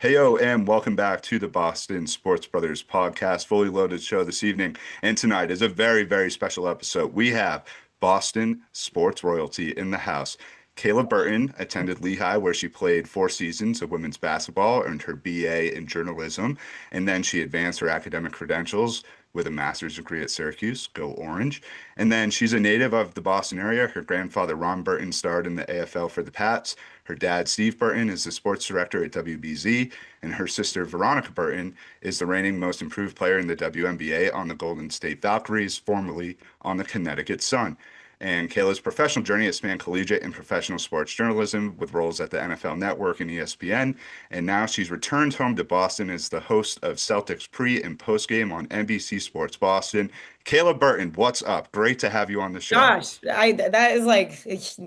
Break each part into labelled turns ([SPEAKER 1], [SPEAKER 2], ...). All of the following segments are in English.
[SPEAKER 1] Heyo, and welcome back to the Boston Sports Brothers podcast, fully loaded show this evening. And tonight is a very, very special episode. We have Boston sports royalty in the house. Kayla Burton attended Lehigh, where she played 4 seasons of women's basketball, earned her BA in journalism, and then she advanced her academic credentials with a master's degree at Syracuse. Go Orange. And then she's a native of the Boston area. Her grandfather, Ron Burton, starred in the AFL for the Pats. Her dad, Steve Burton, is the sports director at WBZ, and her sister, Veronica Burton, is the reigning most improved player in the WNBA on the Golden State Valkyries, formerly on the Connecticut Sun. And Kayla's professional journey has spanned collegiate and professional sports journalism with roles at the NFL Network and ESPN. And now she's returned home to Boston as the host of Celtics pre and post game on NBC Sports Boston. Kayla Burton, what's up? Great to have you on the show.
[SPEAKER 2] Gosh, I that is like,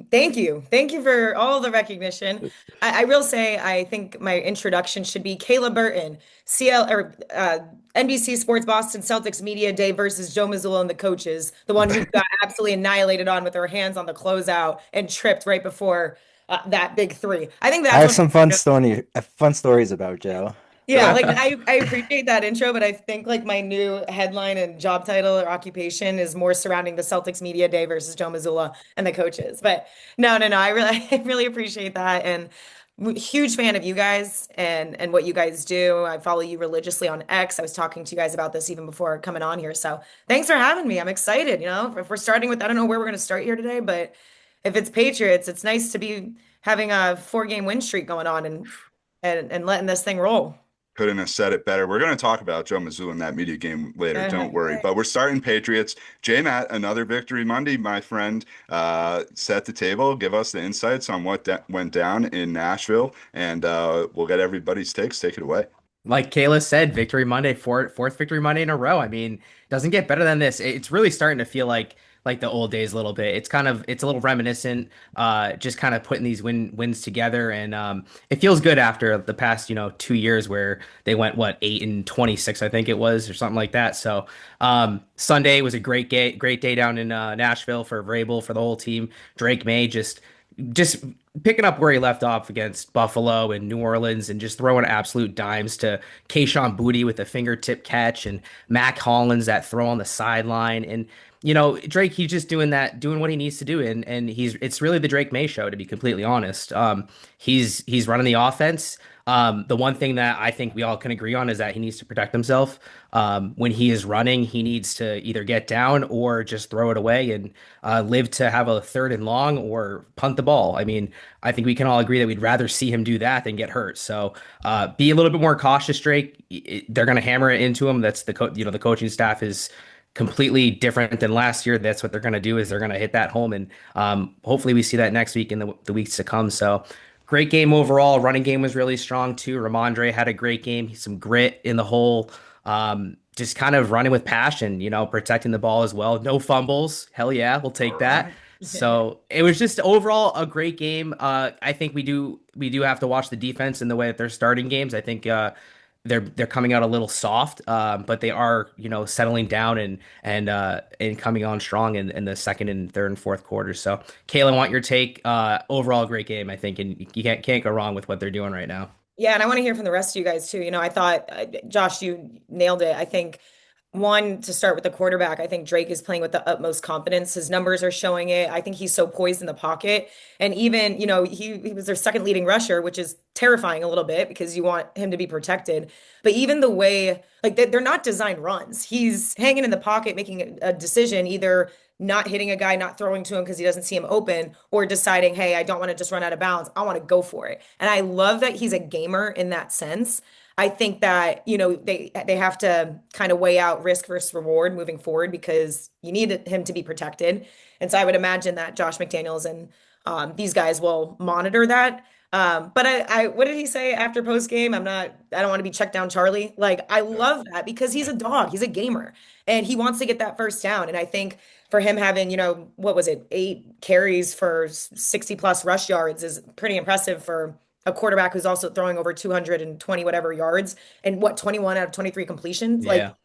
[SPEAKER 2] thank you. Thank you for all the recognition. I will say I think my introduction should be Kayla Burton, NBC Sports Boston Celtics Media Day versus Joe Mazzulla and the coaches, the one who got absolutely annihilated on with her hands on the closeout and tripped right before that big three. I think
[SPEAKER 3] I
[SPEAKER 2] that's
[SPEAKER 3] have
[SPEAKER 2] what.
[SPEAKER 3] some fun stories about Joe.
[SPEAKER 2] Yeah, like I appreciate that intro, but I think like my new headline and job title or occupation is more surrounding the Celtics Media Day versus Joe Mazzulla and the coaches. But no. I really I really appreciate that and huge fan of you guys and what you guys do. I follow you religiously on X. I was talking to you guys about this even before coming on here. So thanks for having me. I'm excited. If we're starting with, I don't know where we're going to start here today, but if it's Patriots, it's nice to be having a 4-game win streak going on and letting this thing roll.
[SPEAKER 1] Couldn't have said it better. We're going to talk about Joe Mazzulla in that media game later. Don't worry. But we're starting Patriots. JMAT, another victory Monday, my friend. Set the table. Give us the insights on what went down in Nashville, and we'll get everybody's takes. Take it away.
[SPEAKER 4] Like Kayla said, victory Monday, fourth victory Monday in a row. I mean, doesn't get better than this. It's really starting to feel like the old days a little bit. It's a little reminiscent, just kind of putting these wins together, and it feels good after the past 2 years where they went 8-26, I think it was, or something like that. So Sunday was a great day down in Nashville for Vrabel, for the whole team. Drake May just picking up where he left off against Buffalo and New Orleans and just throwing absolute dimes to Kayshon Boutte with a fingertip catch and Mac Hollins that throw on the sideline. And Drake, he's just doing what he needs to do, and it's really the Drake May show, to be completely honest. He's running the offense. The one thing that I think we all can agree on is that he needs to protect himself. When he is running, he needs to either get down or just throw it away and live to have a 3rd and long or punt the ball. I mean, I think we can all agree that we'd rather see him do that than get hurt. So be a little bit more cautious, Drake. They're going to hammer it into him. That's the coaching staff is completely different than last year. That's what they're going to do, is they're going to hit that home, and hopefully we see that next week in the weeks to come. So great game overall. Running game was really strong too. Ramondre had a great game. Some grit in the hole. Just kind of running with passion, protecting the ball as well. No fumbles. Hell yeah, we'll take that. So it was just overall a great game. I think we do have to watch the defense in the way that they're starting games. I think they're coming out a little soft, but they are settling down and coming on strong in the second and third and fourth quarters. So Kayla, I want your take. Overall, great game, I think, and you can't go wrong with what they're doing right now.
[SPEAKER 2] Yeah, and I want to hear from the rest of you guys too. I thought, Josh, you nailed it. I think one, to start with the quarterback, I think Drake is playing with the utmost confidence. His numbers are showing it. I think he's so poised in the pocket. And even, he was their second leading rusher, which is terrifying a little bit because you want him to be protected. But even the way, like, they're not designed runs. He's hanging in the pocket, making a decision, either not hitting a guy, not throwing to him because he doesn't see him open, or deciding, hey, I don't want to just run out of bounds. I want to go for it. And I love that he's a gamer in that sense. I think that, they have to kind of weigh out risk versus reward moving forward because you need him to be protected. And so I would imagine that Josh McDaniels and these guys will monitor that. But I what did he say after post game? I don't want to be checked down, Charlie. Like, I love that because he's a dog, he's a gamer, and he wants to get that first down. And I think for him having, what was it, 8 carries for 60 plus rush yards is pretty impressive for a quarterback who's also throwing over 220 whatever yards and 21 out of 23 completions.
[SPEAKER 4] Yeah.
[SPEAKER 2] Like,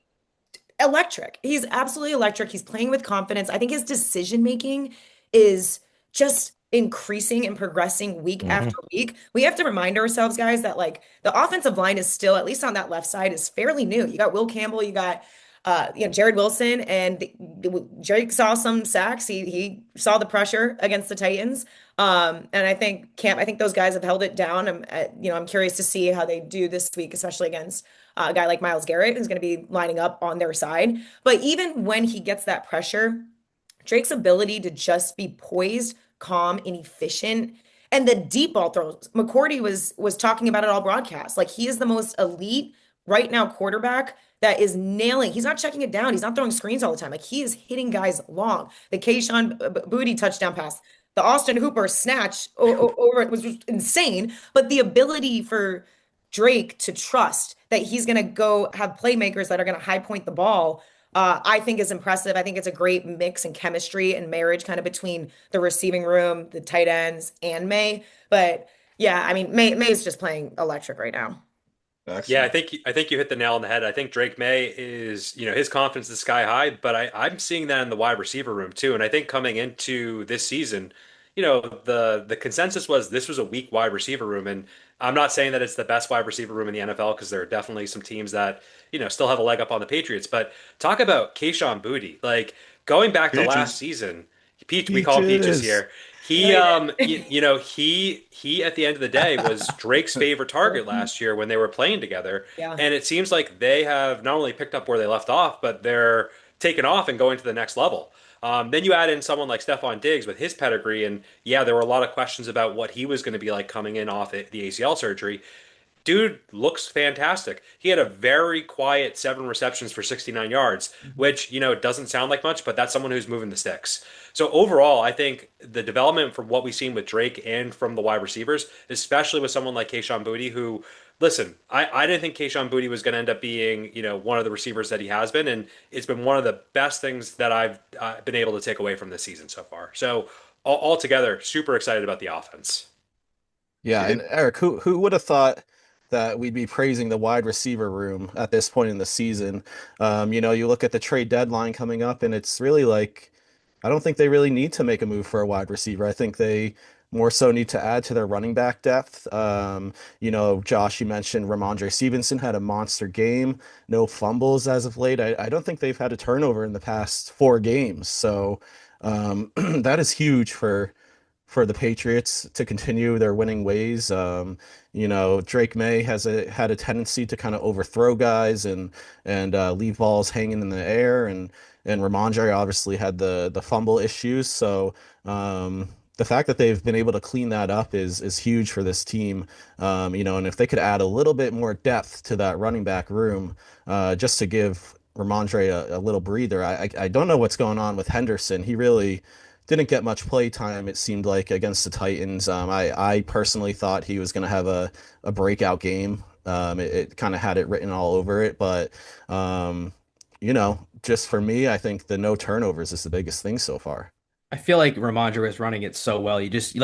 [SPEAKER 2] electric. He's absolutely electric. He's playing with confidence. I think his decision making is just increasing and progressing week
[SPEAKER 3] Hmm.
[SPEAKER 2] after week. We have to remind ourselves, guys, that like the offensive line is still, at least on that left side, is fairly new. You got Will Campbell, you got Jared Wilson, and Drake saw some sacks. He saw the pressure against the Titans. And I think those guys have held it down. I'm curious to see how they do this week, especially against a guy like Myles Garrett, who's going to be lining up on their side. But even when he gets that pressure, Drake's ability to just be poised, calm, and efficient. And the deep ball throws. McCourty was talking about it all broadcast. Like he is the most elite right now quarterback that is nailing. He's not checking it down. He's not throwing screens all the time. Like he is hitting guys long. The Kayshawn Booty touchdown pass, the Austin Hooper snatch over it was just insane. But the ability for Drake to trust that he's going to go have playmakers that are going to high point the ball, I think is impressive. I think it's a great mix and chemistry and marriage kind of between the receiving room, the tight ends, and May. But yeah, I mean, May's just playing electric right now.
[SPEAKER 5] Yeah,
[SPEAKER 1] Excellent.
[SPEAKER 5] I think you hit the nail on the head. I think Drake May is, his confidence is sky high, but I'm seeing that in the wide receiver room too. And I think coming into this season, the consensus was this was a weak wide receiver room. And I'm not saying that it's the best wide receiver room in the NFL because there are definitely some teams that, still have a leg up on the Patriots. But talk about Kayshon Boutte. Like going back to last
[SPEAKER 1] Peaches.
[SPEAKER 5] season, Peach, we call him Peaches
[SPEAKER 1] Peaches.
[SPEAKER 5] here. He, he at the end of the day was Drake's favorite target last year when they were playing together.
[SPEAKER 2] Yeah.
[SPEAKER 5] And it seems like they have not only picked up where they left off, but they're taking off and going to the next level. Then you add in someone like Stephon Diggs with his pedigree, and yeah, there were a lot of questions about what he was going to be like coming in off the ACL surgery. Dude looks fantastic. He had a very quiet 7 receptions for 69 yards, which, doesn't sound like much, but that's someone who's moving the sticks. So overall, I think the development from what we've seen with Drake and from the wide receivers, especially with someone like Kayshon Boutte, who, listen, I didn't think Kayshon Boutte was going to end up being, one of the receivers that he has been, and it's been one of the best things that I've been able to take away from this season so far. So altogether, super excited about the offense.
[SPEAKER 6] Yeah, and
[SPEAKER 1] Gabe?
[SPEAKER 6] Eric, who would have thought that we'd be praising the wide receiver room at this point in the season? You look at the trade deadline coming up, and it's really like I don't think they really need to make a move for a wide receiver. I think they more so need to add to their running back depth. Josh, you mentioned Ramondre Stevenson had a monster game, no fumbles as of late. I don't think they've had a turnover in the past 4 games, so that is huge for the Patriots to continue their winning ways. Drake May had a tendency to kind of overthrow guys and leave balls hanging in the air, and Ramondre obviously had the fumble issues. So the fact that they've been able to clean that up is huge for this team. And if they could add a little bit more depth to that running back room, just to give Ramondre a little breather. I don't know what's going on with Henderson. He really didn't get much play time, it seemed like, against the Titans. I personally thought he was going to have a breakout game. It kind of had it written all over it, but just for me, I think the no turnovers is the biggest thing so far.
[SPEAKER 4] I feel like Ramondre is running it so well. You just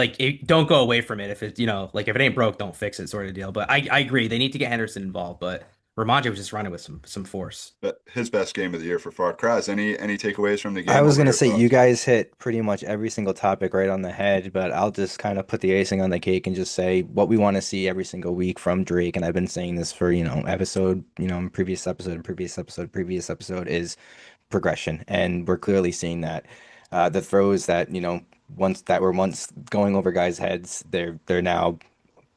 [SPEAKER 4] don't go away from it. If it, like if it ain't broke, don't fix it, sort of deal. But I agree. They need to get Henderson involved. But Ramondre was just running with some force.
[SPEAKER 1] But his best game of the year for Fard Kraz. Any takeaways from the
[SPEAKER 3] I
[SPEAKER 1] game?
[SPEAKER 3] was
[SPEAKER 1] What were
[SPEAKER 3] gonna
[SPEAKER 1] your
[SPEAKER 3] say you
[SPEAKER 1] thoughts?
[SPEAKER 3] guys hit pretty much every single topic right on the head, but I'll just kind of put the icing on the cake and just say what we want to see every single week from Drake. And I've been saying this for, episode, previous episode and previous episode is progression. And we're clearly seeing that. The throws that, once going over guys' heads, they're now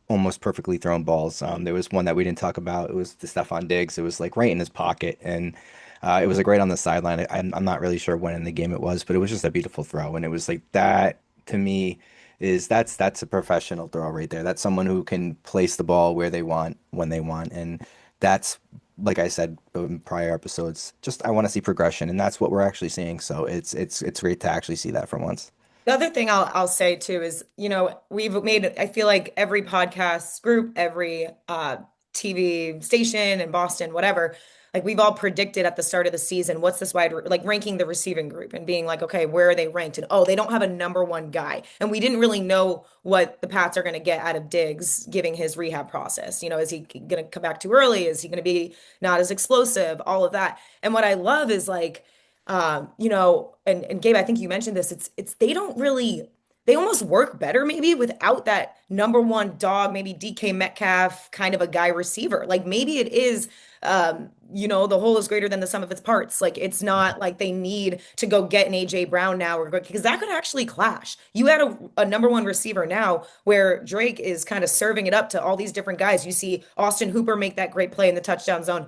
[SPEAKER 3] almost perfectly thrown balls. There was one that we didn't talk about. It was the Stephon Diggs. It was like right in his pocket, and it was like right on the sideline. I'm not really sure when in the game it was, but it was just a beautiful throw, and it was like that to me that's a professional throw right there. That's someone who can place the ball where they want when they want, and that's like I said in prior episodes. Just I want to see progression, and that's what we're actually seeing. So it's great to actually see that for once.
[SPEAKER 2] The other thing I'll say too is, we've made, I feel like every podcast group, every TV station in Boston, whatever, like we've all predicted at the start of the season, what's this like ranking the receiving group and being like, okay, where are they ranked? And oh, they don't have a number one guy. And we didn't really know what the Pats are going to get out of Diggs giving his rehab process. Is he going to come back too early? Is he going to be not as explosive? All of that. And what I love is like, and Gabe, I think you mentioned this. It's they don't really they almost work better maybe without that number one dog, maybe DK Metcalf kind of a guy receiver. Like maybe it is, the whole is greater than the sum of its parts. Like it's not like they need to go get an AJ Brown now or because that could actually clash. You had a number one receiver now where Drake is kind of serving it up to all these different guys. You see Austin Hooper make that great play in the touchdown zone,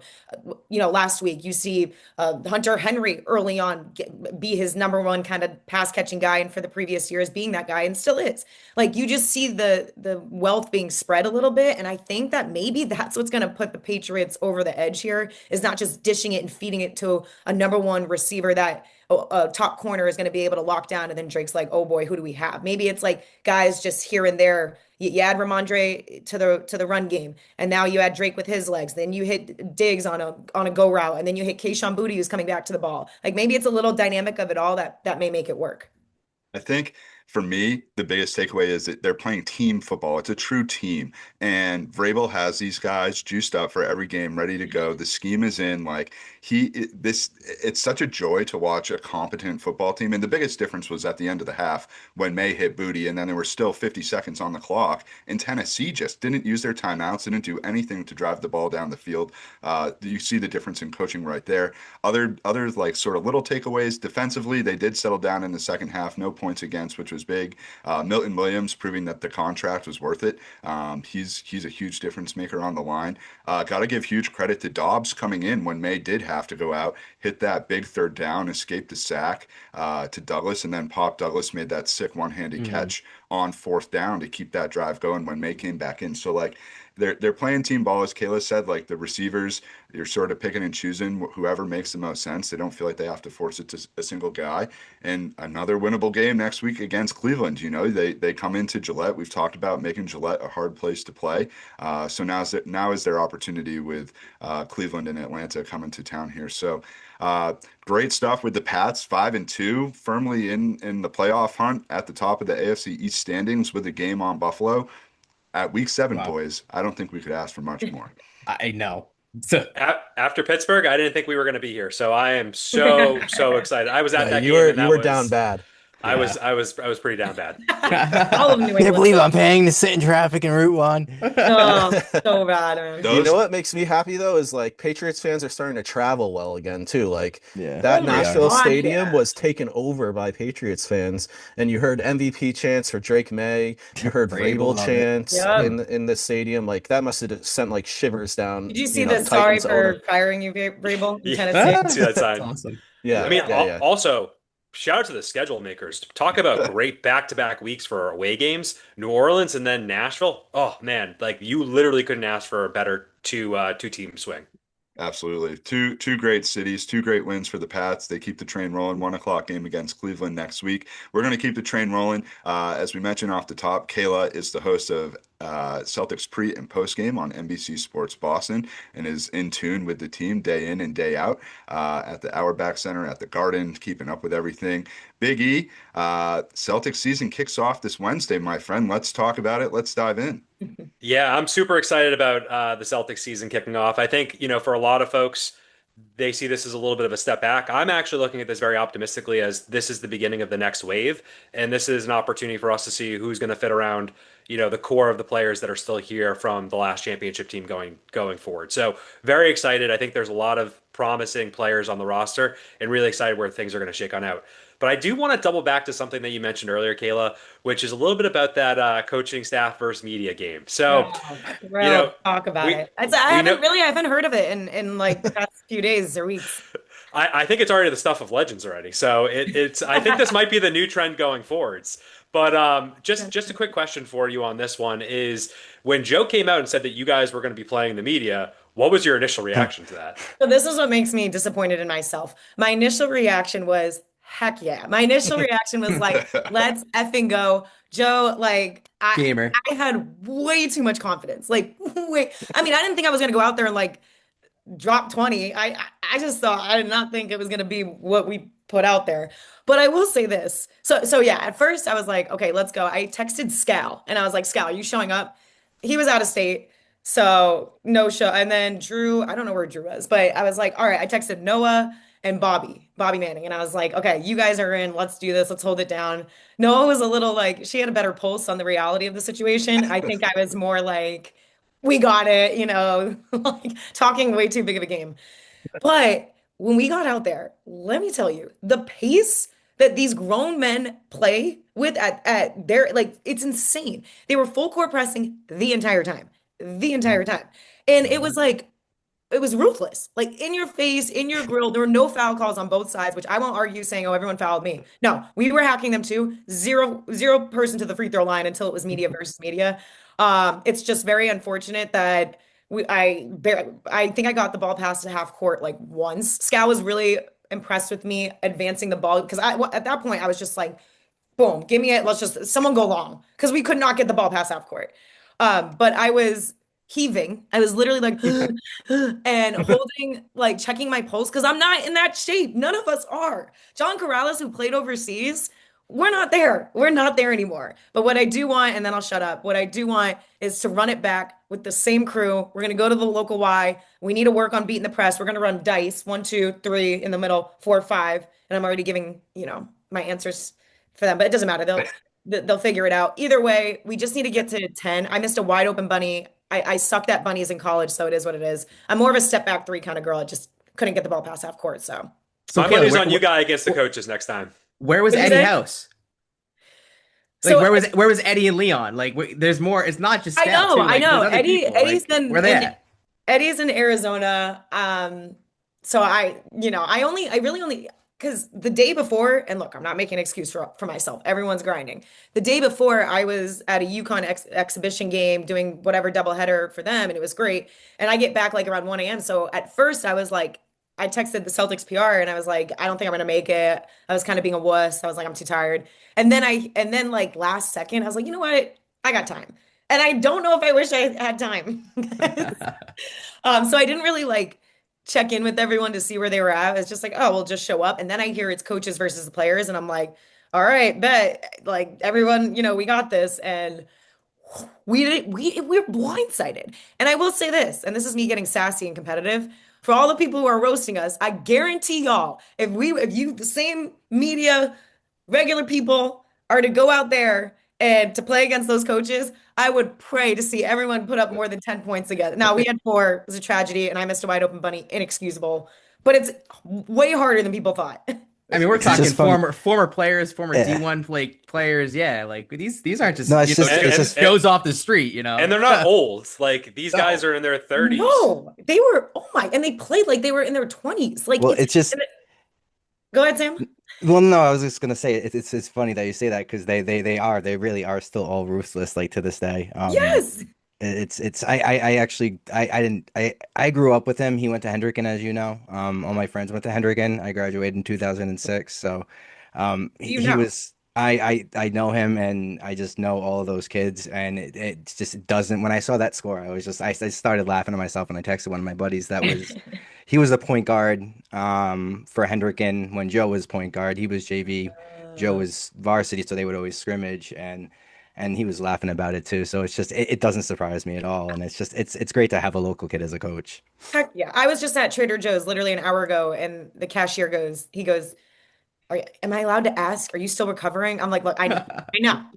[SPEAKER 2] last week. You see Hunter Henry early on be his number one kind of pass catching guy, and for the previous years being that guy and still is. Like you just see the wealth being spread a little bit, and I think that maybe that's what's going to put the Patriots over the edge here is not just dishing it and feeding it to a number one receiver that a top corner is going to be able to lock down, and then Drake's like, oh boy, who do we have? Maybe it's like guys just here and there. You add Ramondre to the run game, and now you add Drake with his legs. Then you hit Diggs on a go route, and then you hit Kayshon Boutte who's coming back to the ball. Like maybe it's a little dynamic of it all that may make it work.
[SPEAKER 1] I think for me, the biggest takeaway is that they're playing team football. It's a true team. And Vrabel has these guys juiced up for every game, ready to go. The scheme is in. Like it's such a joy to watch a competent football team. And the biggest difference was at the end of the half when May hit Boutte, and then there were still 50 seconds on the clock. And Tennessee just didn't use their timeouts, didn't do anything to drive the ball down the field. You see the difference in coaching right there. Other like sort of little takeaways defensively, they did settle down in the second half, no points against, which was big. Milton Williams proving that the contract was worth it. He's a huge difference maker on the line. Got to give huge credit to Dobbs coming in when May did have to go out, hit that big third down, escaped the sack to Douglas, and then Pop Douglas made that sick one-handed catch on fourth down to keep that drive going when May came back in. So like they're playing team ball, as Kayla said. Like the receivers, you're sort of picking and choosing whoever makes the most sense. They don't feel like they have to force it to a single guy. And another winnable game next week against Cleveland. They come into Gillette. We've talked about making Gillette a hard place to play. So now is their opportunity with Cleveland and Atlanta coming to town here. So great stuff with the Pats, 5-2, firmly in the playoff hunt at the top of the AFC East standings with a game on Buffalo. At week 7,
[SPEAKER 4] Wow.
[SPEAKER 1] Boys, I don't think we could ask for much more.
[SPEAKER 4] I know. So
[SPEAKER 5] After Pittsburgh, I didn't think we were going to be here, so I am so excited. I was at that
[SPEAKER 6] you
[SPEAKER 5] game.
[SPEAKER 6] were
[SPEAKER 5] and that
[SPEAKER 6] you were
[SPEAKER 5] was-
[SPEAKER 6] down bad.
[SPEAKER 5] I was pretty down bad.
[SPEAKER 2] All of New
[SPEAKER 3] Can't
[SPEAKER 2] England
[SPEAKER 3] believe
[SPEAKER 2] suck.
[SPEAKER 3] I'm paying to sit in traffic in Route 1.
[SPEAKER 2] Oh, so bad, man.
[SPEAKER 1] Those-
[SPEAKER 6] You know what makes me happy though is like Patriots fans are starting to travel well again too. Like
[SPEAKER 3] Yeah.
[SPEAKER 6] that
[SPEAKER 2] Oh my
[SPEAKER 6] Nashville
[SPEAKER 2] God,
[SPEAKER 6] stadium
[SPEAKER 2] yeah.
[SPEAKER 6] was taken over by Patriots fans, and you heard MVP chants for Drake May. You heard
[SPEAKER 3] Vrabel,
[SPEAKER 6] Vrabel
[SPEAKER 3] love it.
[SPEAKER 6] chants
[SPEAKER 2] Yeah.
[SPEAKER 6] in the stadium. Like that must have sent like shivers down.
[SPEAKER 2] Did you see
[SPEAKER 6] the
[SPEAKER 2] the sorry
[SPEAKER 6] Titans
[SPEAKER 2] for
[SPEAKER 6] owner.
[SPEAKER 2] firing you, Vrabel, in
[SPEAKER 5] Yeah.
[SPEAKER 2] Tennessee?
[SPEAKER 5] See that sign.
[SPEAKER 4] That's awesome.
[SPEAKER 6] Yeah,
[SPEAKER 5] I mean,
[SPEAKER 6] yeah.
[SPEAKER 5] also, shout out to the schedule makers. Talk about great back-to-back weeks for away games. New Orleans and then Nashville. Oh man, like you literally couldn't ask for a better two-team swing.
[SPEAKER 1] Absolutely. Two great cities, two great wins for the Pats. They keep the train rolling. 1 o'clock game against Cleveland next week. We're going to keep the train rolling. As we mentioned off the top, Kayla is the host of Celtics pre and post game on NBC Sports Boston and is in tune with the team day in and day out at the Auerbach Center, at the Garden, keeping up with everything. Big E, Celtics season kicks off this Wednesday, my friend. Let's talk about it. Let's dive in.
[SPEAKER 5] Yeah, I'm super excited about the Celtics season kicking off. I think, for a lot of folks, they see this as a little bit of a step back. I'm actually looking at this very optimistically as this is the beginning of the next wave. And this is an opportunity for us to see who's going to fit around, the core of the players that are still here from the last championship team going forward. So very excited. I think there's a lot of promising players on the roster and really excited where things are going to shake on out. But I do want to double back to something that you mentioned earlier, Kayla, which is a little bit about that coaching staff versus media game. So,
[SPEAKER 2] Talk about
[SPEAKER 5] we-
[SPEAKER 2] it. I
[SPEAKER 5] know-
[SPEAKER 2] haven't heard of it in like the past few days or weeks.
[SPEAKER 5] I think it's already the stuff of legends already. So it's I think this might be the new trend going forwards. But just a quick question for you on this one is when Joe came out and said that you guys were going to be playing the media, what was your initial reaction to that?
[SPEAKER 2] So this is what makes me disappointed in myself. My initial reaction was, heck yeah. My initial reaction was like, let's effing go. Joe, like
[SPEAKER 4] Gamer.
[SPEAKER 2] I had way too much confidence. Like way. I mean, I didn't think I was gonna go out there and like drop 20. I just thought I did not think it was gonna be what we put out there. But I will say this. So yeah, at first I was like, okay, let's go. I texted Scal and I was like, Scal, are you showing up? He was out of state. So no show. And then Drew, I don't know where Drew was, but I was like, all right, I texted Noah and Bobby Manning. And I was like, okay, you guys are in. Let's do this. Let's hold it down. Noah was a little like, she had a better pulse on the reality of the situation. I think I was more like, we got it, like talking way too big of a game. But when we got out there, let me tell you, the pace that these grown men play with at their like it's insane. They were full court pressing the entire time. The entire time. And it was like it was ruthless. Like in your face, in your grill. There were no foul calls on both sides, which I won't argue saying, oh, everyone fouled me. No, we were hacking them too. Zero person to the free throw line until it was media versus media. It's just very unfortunate that I think I got the ball past the half court like once. Scal was really impressed with me advancing the ball because at that point I was just like, boom, give me it. Let's just someone go long because we could not get the ball past half court. But I was heaving. I was literally like and holding like checking my pulse because I'm not in that shape. None of us are. John Corrales, who played overseas, we're not there. We're not there anymore. But what I do want, and then I'll shut up, what I do want is to run it back with the same crew. We're going to go to the local Y. We need to work on beating the press. We're going to run dice, 1, 2, 3 in the middle, 4, 5. And I'm already giving, my answers for them, but it doesn't matter. They'll figure it out. Either way, we just need to get to 10. I missed a wide open bunny. I sucked at bunnies in college, so it is what it is. I'm more of a step back 3 kind of girl. I just couldn't get the ball past half court, so.
[SPEAKER 5] My money's on you guys against the coaches next time.
[SPEAKER 4] Where was Eddie House? Like,
[SPEAKER 2] so,
[SPEAKER 4] where was Eddie and Leon? Like, there's more. It's not just
[SPEAKER 2] I know,
[SPEAKER 4] too. Like,
[SPEAKER 2] Eddie's
[SPEAKER 4] where they at?
[SPEAKER 2] Eddie's in Arizona. So I really only because the day before, and look, I'm not making an excuse for myself. Everyone's grinding. The day before, I was at a UConn exhibition game doing whatever doubleheader for them, and it was great. And I get back like around 1 a.m. So at first, I was like, I texted the Celtics PR and I was like, I don't think I'm gonna make it. I was kind of being a wuss. I was like, I'm too tired. And then like last second, I was like, you know what? I got time. And I don't know if I wish I had time. So I didn't really like check in with everyone to see where they were at. It's just like, oh, we'll just show up. And then I hear it's coaches versus the players, and I'm like, all right, bet. Like everyone, we got this. And we're blindsided. And I will say this, and this is me getting sassy and competitive. For all the people who are roasting us, I guarantee y'all, if you, the same media, regular people are to go out there and to play against those coaches, I would pray to see everyone put up more than 10 points together. Now, we had 4. It was a tragedy, and I missed a wide open bunny. Inexcusable. But it's way harder than people thought.
[SPEAKER 4] I mean, we're talking former players, former D1 players. Yeah, like these aren't just
[SPEAKER 3] it's just
[SPEAKER 4] goes off the street,
[SPEAKER 5] And they're not old. Like these guys are in their 30s.
[SPEAKER 2] No, they were. Oh my! And they played like they were in their 20s. Like,
[SPEAKER 3] well, it's just.
[SPEAKER 2] Go ahead, Sam.
[SPEAKER 3] Well, no, I was just gonna say it's funny that you say that because they really are still all ruthless like to this day.
[SPEAKER 2] Yes.
[SPEAKER 3] I grew up with him. He went to Hendricken, as you know. All my friends went to Hendricken. I graduated in 2006. So I know him, and I just know all of those kids, and it just doesn't. When I saw that score, I started laughing to myself, and I texted one of my buddies he was a point guard for Hendricken when Joe was point guard. He was JV, Joe was varsity, so they would always scrimmage, and he was laughing about it too. So it's just it doesn't surprise me at all, and it's great to have a local kid as a coach.
[SPEAKER 2] Heck yeah. I was just at Trader Joe's literally an hour ago, and the cashier goes, am I allowed to ask? Are you still recovering? I'm like, look, I know.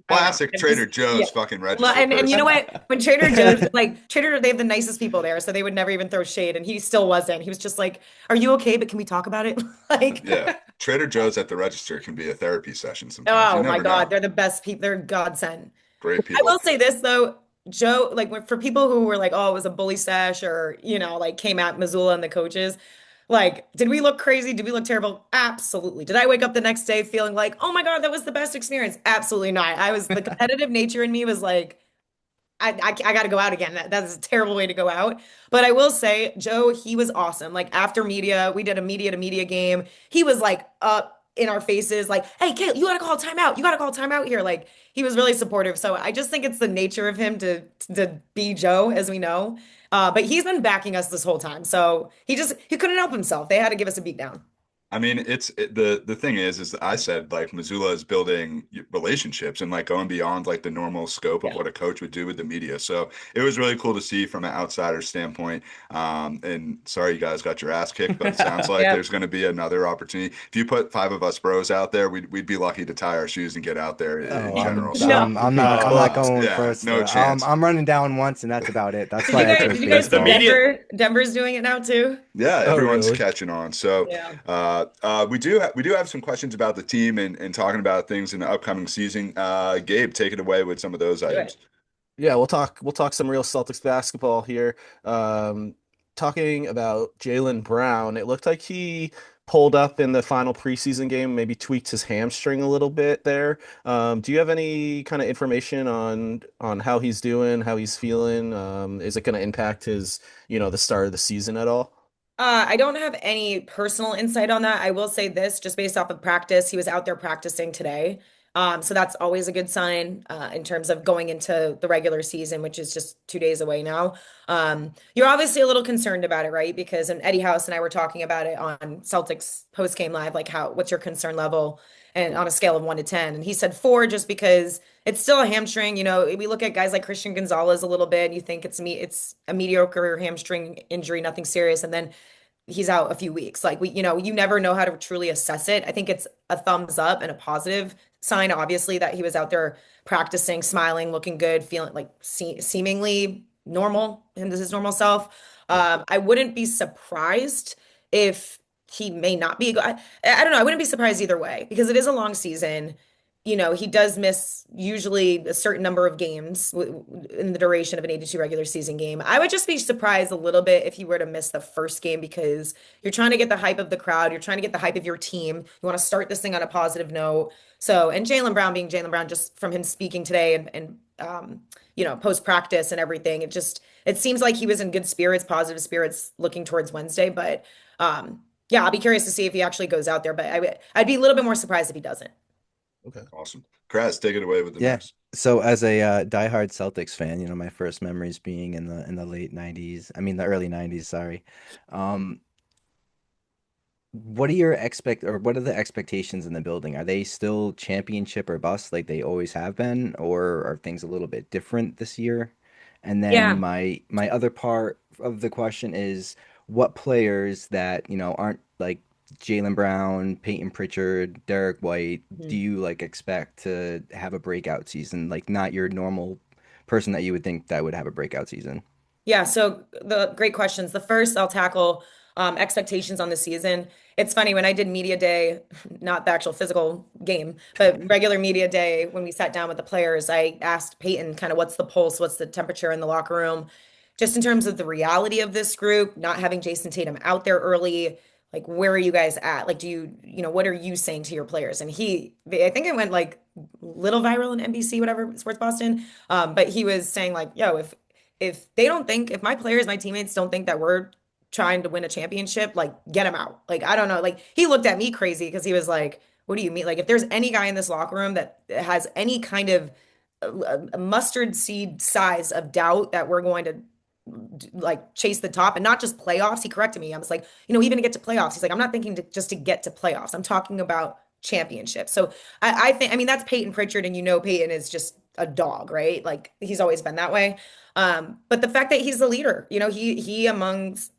[SPEAKER 1] Classic Trader Joe's fucking register.
[SPEAKER 2] And you know what? When Trader Joe's, they have the nicest people there, so they would never even throw shade. And he still wasn't. He was just like, are you okay? But can we talk about it?
[SPEAKER 1] Yeah. Trader Joe's at the register can be a therapy session sometimes.
[SPEAKER 2] Oh my God. They're the best people. They're godsend.
[SPEAKER 1] Great people.
[SPEAKER 2] I will say this though, Joe, for people who were like, oh, it was a bully sesh or, came at Missoula and the coaches. Did we look crazy? Did we look terrible? Absolutely. Did I wake up the next day feeling like, oh my God, that was the best experience? Absolutely not. The competitive nature in me was like, I got to go out again. That's a terrible way to go out. But I will say, Joe, he was awesome. Like after media, we did a media to media game. He was like up in our faces, like, hey, Kayla, you got to call timeout. You got to call timeout here. Like he was really supportive. So I just think it's the nature of him to be Joe, as we know. But he's been backing us this whole time. So he couldn't help himself. They had to give us a beat down.
[SPEAKER 1] I mean, the thing is I said like Missoula is building relationships and like going beyond like the normal scope of
[SPEAKER 2] Yeah.
[SPEAKER 1] what a coach would do with the media. So it was really cool to see from an outsider standpoint. And sorry you guys got your ass kicked, but it sounds like
[SPEAKER 2] Yeah.
[SPEAKER 1] there's going to be another opportunity. If you put five of us bros out there, we'd be lucky to tie our shoes and get out there in
[SPEAKER 3] Oh,
[SPEAKER 1] general. So,
[SPEAKER 2] No.
[SPEAKER 3] I'm not
[SPEAKER 1] but
[SPEAKER 3] going
[SPEAKER 1] yeah,
[SPEAKER 3] first.
[SPEAKER 1] no chance.
[SPEAKER 3] I'm running down once, and that's about it. That's
[SPEAKER 2] Did
[SPEAKER 3] why
[SPEAKER 2] you
[SPEAKER 3] I
[SPEAKER 2] guys,
[SPEAKER 3] chose
[SPEAKER 2] did you guys
[SPEAKER 5] The
[SPEAKER 2] see
[SPEAKER 3] baseball.
[SPEAKER 5] media.
[SPEAKER 2] Denver's doing it now too?
[SPEAKER 1] Yeah,
[SPEAKER 6] Oh,
[SPEAKER 1] everyone's
[SPEAKER 6] really?
[SPEAKER 1] catching on. So,
[SPEAKER 2] Yeah.
[SPEAKER 1] we do have some questions about the team and talking about things in the upcoming season. Gabe, take it away with some of those
[SPEAKER 2] Do
[SPEAKER 1] items.
[SPEAKER 2] it.
[SPEAKER 6] Yeah, we'll talk some real Celtics basketball here. Um, Talking about Jaylen Brown, it looked like he pulled up in the final preseason game, maybe tweaked his hamstring a little bit there. Do you have any kind of information on how he's doing, how he's feeling? Is it going to impact his, the start of the season at all?
[SPEAKER 2] I don't have any personal insight on that. I will say this, just based off of practice, he was out there practicing today. So that's always a good sign in terms of going into the regular season, which is just 2 days away now. You're obviously a little concerned about it, right? Because and Eddie House and I were talking about it on Celtics post game live, like what's your concern level, and on a scale of 1 to 10, and he said 4, just because it's still a hamstring. We look at guys like Christian Gonzalez a little bit, and you think it's a mediocre hamstring injury, nothing serious, and then he's out a few weeks. Like you never know how to truly assess it. I think it's a thumbs up and a positive sign, obviously, that he was out there practicing, smiling, looking good, feeling like seemingly normal, him as his normal self. I wouldn't be surprised if he may not be. I don't know. I wouldn't be surprised either way because it is a long season. He does miss usually a certain number of games in the duration of an 82 regular season game. I would just be surprised a little bit if he were to miss the first game because you're trying to get the hype of the crowd. You're trying to get the hype of your team. You want to start this thing on a positive note. So, and Jaylen Brown being Jaylen Brown, just from him speaking today and post practice and everything, it seems like he was in good spirits, positive spirits looking towards Wednesday. But yeah, I'll be curious to see if he actually goes out there. But I'd be a little bit more surprised if he doesn't.
[SPEAKER 6] Okay.
[SPEAKER 1] Awesome. Kraz, take it away with the
[SPEAKER 3] Yeah.
[SPEAKER 1] news.
[SPEAKER 3] So as a diehard Celtics fan, my first memories being in the late 90s, I mean the early 90s, sorry. Um, what are the expectations in the building? Are they still championship or bust like they always have been, or are things a little bit different this year? And then
[SPEAKER 2] Yeah.
[SPEAKER 3] my other part of the question is what players that, aren't like Jaylen Brown, Peyton Pritchard, Derek White, do
[SPEAKER 2] Mhm.
[SPEAKER 3] you like expect to have a breakout season? Like not your normal person that you would think that would have a breakout season.
[SPEAKER 2] Yeah, so the great questions. The first I'll tackle expectations on the season. It's funny when I did media day, not the actual physical game, but regular media day when we sat down with the players, I asked Peyton kind of what's the pulse, what's the temperature in the locker room, just in terms of the reality of this group, not having Jason Tatum out there early. Like, where are you guys at? Like, what are you saying to your players? And I think it went like little viral in NBC, whatever, Sports Boston. But he was saying like, yo, if my players, my teammates don't think that we're trying to win a championship, like get him out. Like, I don't know. Like he looked at me crazy because he was like, what do you mean? Like if there's any guy in this locker room that has any kind of a mustard seed size of doubt that we're going to like chase the top and not just playoffs. He corrected me. I was like, even to get to playoffs. He's like, I'm not thinking just to get to playoffs. I'm talking about championships. So I think, I mean, that's Peyton Pritchard, and Peyton is just a dog, right? Like he's always been that way. But the fact that he's the leader, he amongst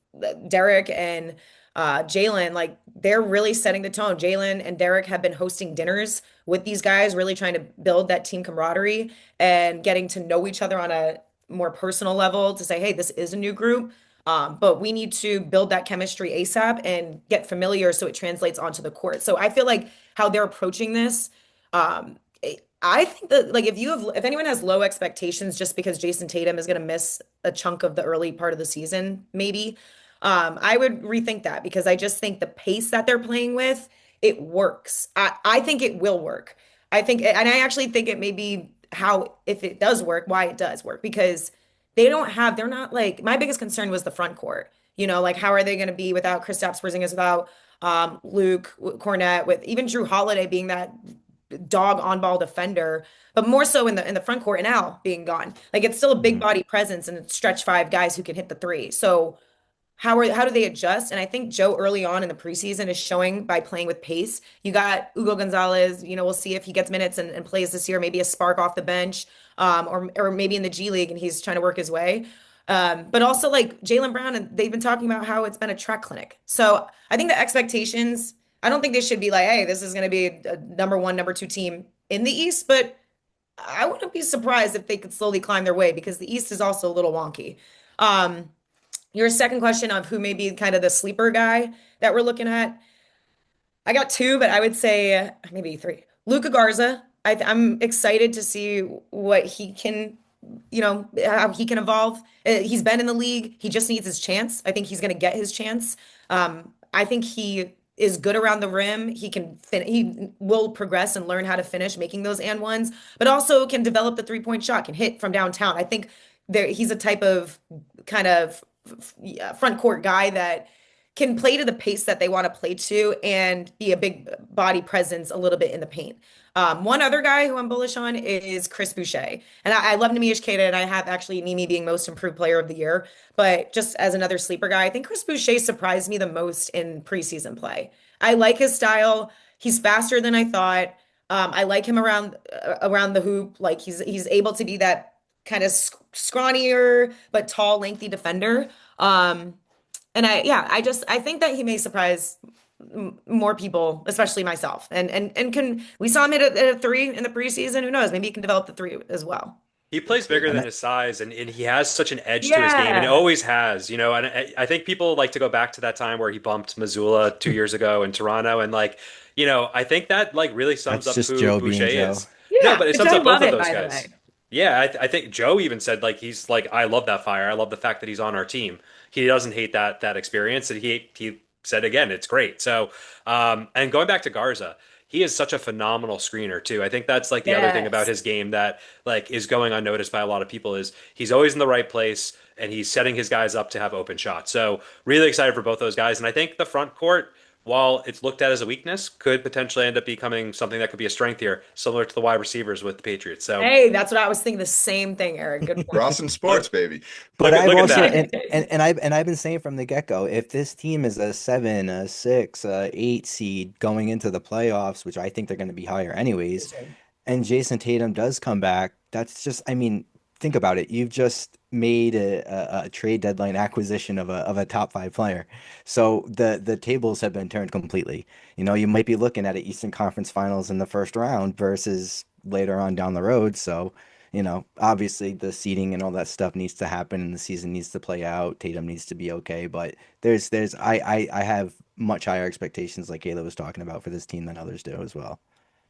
[SPEAKER 2] Derek and Jaylen, like they're really setting the tone. Jaylen and Derek have been hosting dinners with these guys, really trying to build that team camaraderie and getting to know each other on a more personal level to say, hey, this is a new group. But we need to build that chemistry ASAP and get familiar so it translates onto the court. So I feel like how they're approaching this, I think that like if anyone has low expectations just because Jason Tatum is going to miss a chunk of the early part of the season, maybe, I would rethink that because I just think the pace that they're playing with, it works. I think it will work. And I actually think it may be how, if it does work, why it does work because they're not like, my biggest concern was the front court. Like how are they going to be without Kristaps Porzingis, without Luke Cornett, with even Drew Holiday being that dog on ball defender, but more so in the front court and Al being gone. Like it's still a big
[SPEAKER 6] Mhm.
[SPEAKER 2] body presence and it's stretch five guys who can hit the three. So how do they adjust? And I think Joe early on in the preseason is showing by playing with pace. You got Hugo Gonzalez, we'll see if he gets minutes and plays this year, maybe a spark off the bench, or maybe in the G League and he's trying to work his way. But also like Jaylen Brown, and they've been talking about how it's been a track clinic. So I think the expectations, I don't think they should be like, hey, this is going to be a number one, number two team in the East, but I wouldn't be surprised if they could slowly climb their way because the East is also a little wonky. Your second question of who may be kind of the sleeper guy that we're looking at. I got two, but I would say maybe three. Luka Garza. I'm excited to see what he can, how he can evolve. He's been in the league. He just needs his chance. I think he's going to get his chance. I think he is good around the rim. He will progress and learn how to finish making those and ones, but also can develop the 3-point shot, can hit from downtown. I think he's a type of kind of front court guy that can play to the pace that they want to play to and be a big body presence a little bit in the paint. One other guy who I'm bullish on is Chris Boucher. And I love Nemish Queta, and I have actually Nemi being most improved player of the year. But just as another sleeper guy, I think Chris Boucher surprised me the most in preseason play. I like his style. He's faster than I thought. I like him around the hoop. Like he's able to be that kind of scrawnier but tall, lengthy defender. And I think that he may surprise more people, especially myself. And we saw him hit a three in the preseason. Who knows? Maybe he can develop the three as well.
[SPEAKER 5] He plays bigger than his size, and he has such an edge to his game, and always has, And I think people like to go back to that time where he bumped Missoula 2 years ago in Toronto, and I think that really sums up who
[SPEAKER 3] Joe
[SPEAKER 5] Boucher is.
[SPEAKER 2] Yeah,
[SPEAKER 5] No, but it sums up both of those
[SPEAKER 2] by the
[SPEAKER 5] guys.
[SPEAKER 2] way.
[SPEAKER 5] Yeah, I think Joe even said he's like, I love that fire. I love the fact that he's on our team. He doesn't hate that experience, and he said again, it's great. So, and going back to Garza, he is such a phenomenal screener too. I think that's the other thing about his game that is going unnoticed by a lot of people is he's always in the right place and he's setting his guys up to have open shots. So really excited for both those guys. And I think the front court, while it's looked at as a weakness, could potentially end up becoming something that could be a strength here, similar to the wide receivers with the Patriots. So
[SPEAKER 2] hey, that's what I was thinking. The same thing, Eric. Good point.
[SPEAKER 1] Ross in sports, baby.
[SPEAKER 3] But
[SPEAKER 5] Look
[SPEAKER 3] I've
[SPEAKER 5] at
[SPEAKER 3] also
[SPEAKER 5] that.
[SPEAKER 3] I've been saying from the get-go, if this team is a 7, a 6, a 8 seed going into the playoffs, which I think they're going to be higher anyways, and Jason Tatum does come back, that's just, think about it. You've just made a trade deadline acquisition of a top 5 player. So the tables have been turned completely. You might be looking at an Eastern Conference Finals in the first round versus later on down the road. So, obviously the seeding and all that stuff needs to happen and the season needs to play out. Tatum needs to be okay, but I have much higher expectations like Kayla was talking about for this team than others do as well.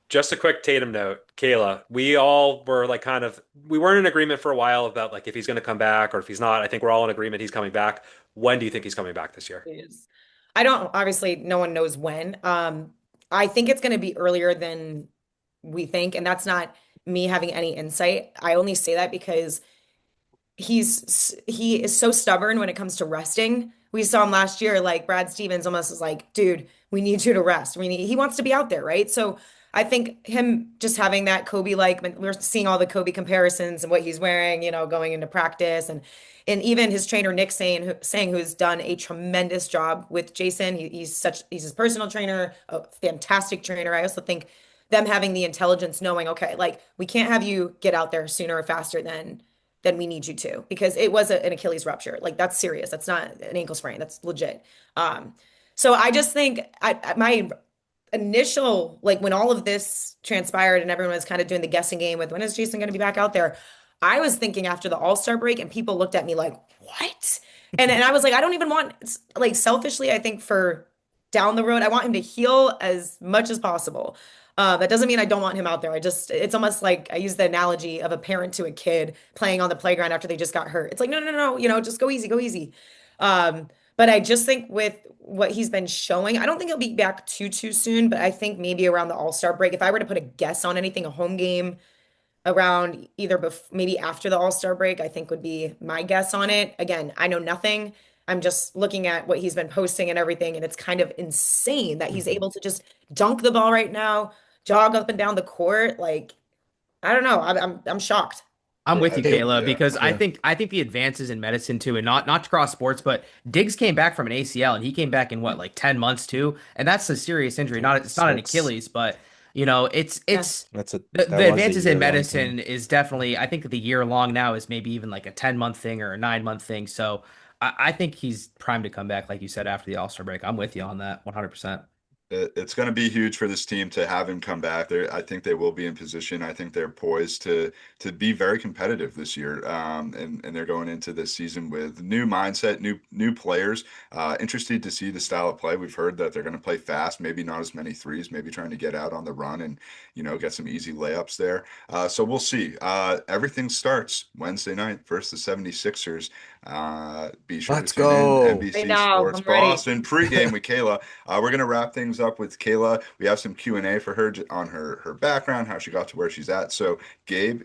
[SPEAKER 5] Just a quick Tatum note, Kayla. We all were we weren't in agreement for a while about if he's going to come back or if he's not. I think we're all in agreement he's coming back. When do you think he's coming back this year?
[SPEAKER 2] I don't, obviously, no one knows when. I think it's going to be earlier than we think, and that's not me having any insight. I only say that because he is so stubborn when it comes to resting. We saw him last year, Brad Stevens almost was like, dude, we need you to rest. He wants to be out there, right? So I think him just having that we're seeing all the Kobe comparisons and what he's wearing, going into practice, and even his trainer Nick saying who's done a tremendous job with Jason. He's his personal trainer, a fantastic trainer. I also think them having the intelligence, knowing, okay, we can't have you get out there sooner or faster than we need you to, because it was an Achilles rupture. That's serious. That's not an ankle sprain. That's legit. So I just think my initial, when all of this transpired and everyone was kind of doing the guessing game with when is Jason going to be back out there, I was thinking after the All-Star break, and people looked at me like, what? And I was like, I don't even want, selfishly, I think for down the road, I want him to heal as much as possible. That doesn't mean I don't want him out there. It's almost like I use the analogy of a parent to a kid playing on the playground after they just got hurt. It's like, no, just go easy, go easy. But I just think with what he's been showing, I don't think he'll be back too soon, but I think maybe around the All-Star break, if I were to put a guess on anything, a home game around either maybe after the All-Star break, I think would be my guess on it. Again, I know nothing. I'm just looking at what he's been posting and everything, and it's kind of insane that he's able to just dunk the ball right now, jog up and down the court. I don't know. I'm shocked.
[SPEAKER 4] I'm with you, Kayla,
[SPEAKER 1] Yeah,
[SPEAKER 4] because
[SPEAKER 6] Yeah.
[SPEAKER 4] I think the advances in medicine too, and not to cross sports, but Diggs came back from an ACL and he came back in what, like 10 months too, and that's a serious injury. Not it's not an
[SPEAKER 3] Six.
[SPEAKER 4] Achilles, but you know
[SPEAKER 2] Yeah.
[SPEAKER 4] it's
[SPEAKER 3] That
[SPEAKER 4] the
[SPEAKER 3] was a
[SPEAKER 4] advances in
[SPEAKER 3] year-long thing.
[SPEAKER 4] medicine is definitely, I think the year long now is maybe even like a 10-month thing or a 9-month thing. So I think he's primed to come back, like you said, after the All-Star break. I'm with you on that 100%.
[SPEAKER 1] It's going to be huge for this team to have him come back. I think they will be in position. I think they're poised to be very competitive this year, and they're going into this season with new mindset, new players. Interested to see the style of play. We've heard that they're going to play fast, maybe not as many threes, maybe trying to get out on the run and get some easy layups there. So we'll see. Everything starts Wednesday night versus the 76ers. Be sure to
[SPEAKER 6] Let's
[SPEAKER 1] tune in.
[SPEAKER 6] go.
[SPEAKER 2] I
[SPEAKER 1] NBC
[SPEAKER 2] know,
[SPEAKER 1] Sports
[SPEAKER 2] I'm ready.
[SPEAKER 1] Boston pregame with Kayla. We're gonna wrap things up with Kayla. We have some Q&A for her on her background, how she got to where she's at. So Gabe,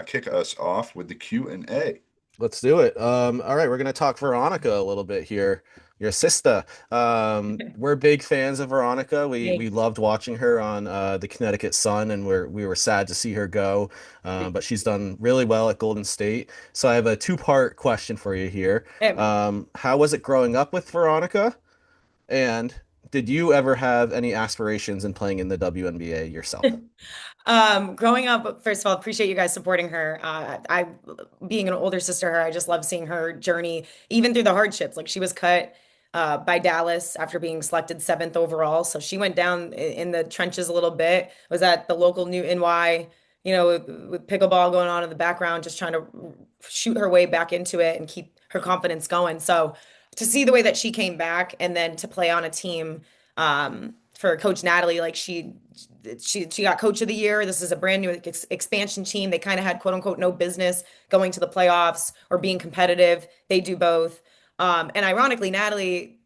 [SPEAKER 1] kick us off with the Q&A.
[SPEAKER 6] Let's do it. All right, we're gonna talk Veronica a little bit here. Your sister. We're big fans of Veronica. We
[SPEAKER 2] Hey.
[SPEAKER 6] loved watching her on the Connecticut Sun, and we were sad to see her go. But she's done really well at Golden State. So I have a two-part question for you here. How was it growing up with Veronica? And did you ever have any aspirations in playing in the WNBA yourself?
[SPEAKER 2] Growing up, first of all, appreciate you guys supporting her. Being an older sister, her, I just love seeing her journey, even through the hardships. Like she was cut by Dallas after being selected seventh overall, so she went down in the trenches a little bit. Was at the local new NY, with pickleball going on in the background, just trying to shoot her way back into it and keep her confidence going. So to see the way that she came back and then to play on a team for Coach Natalie, like she got Coach of the Year. This is a brand new expansion team. They kind of had quote unquote no business going to the playoffs or being competitive. They do both. And ironically, Natalie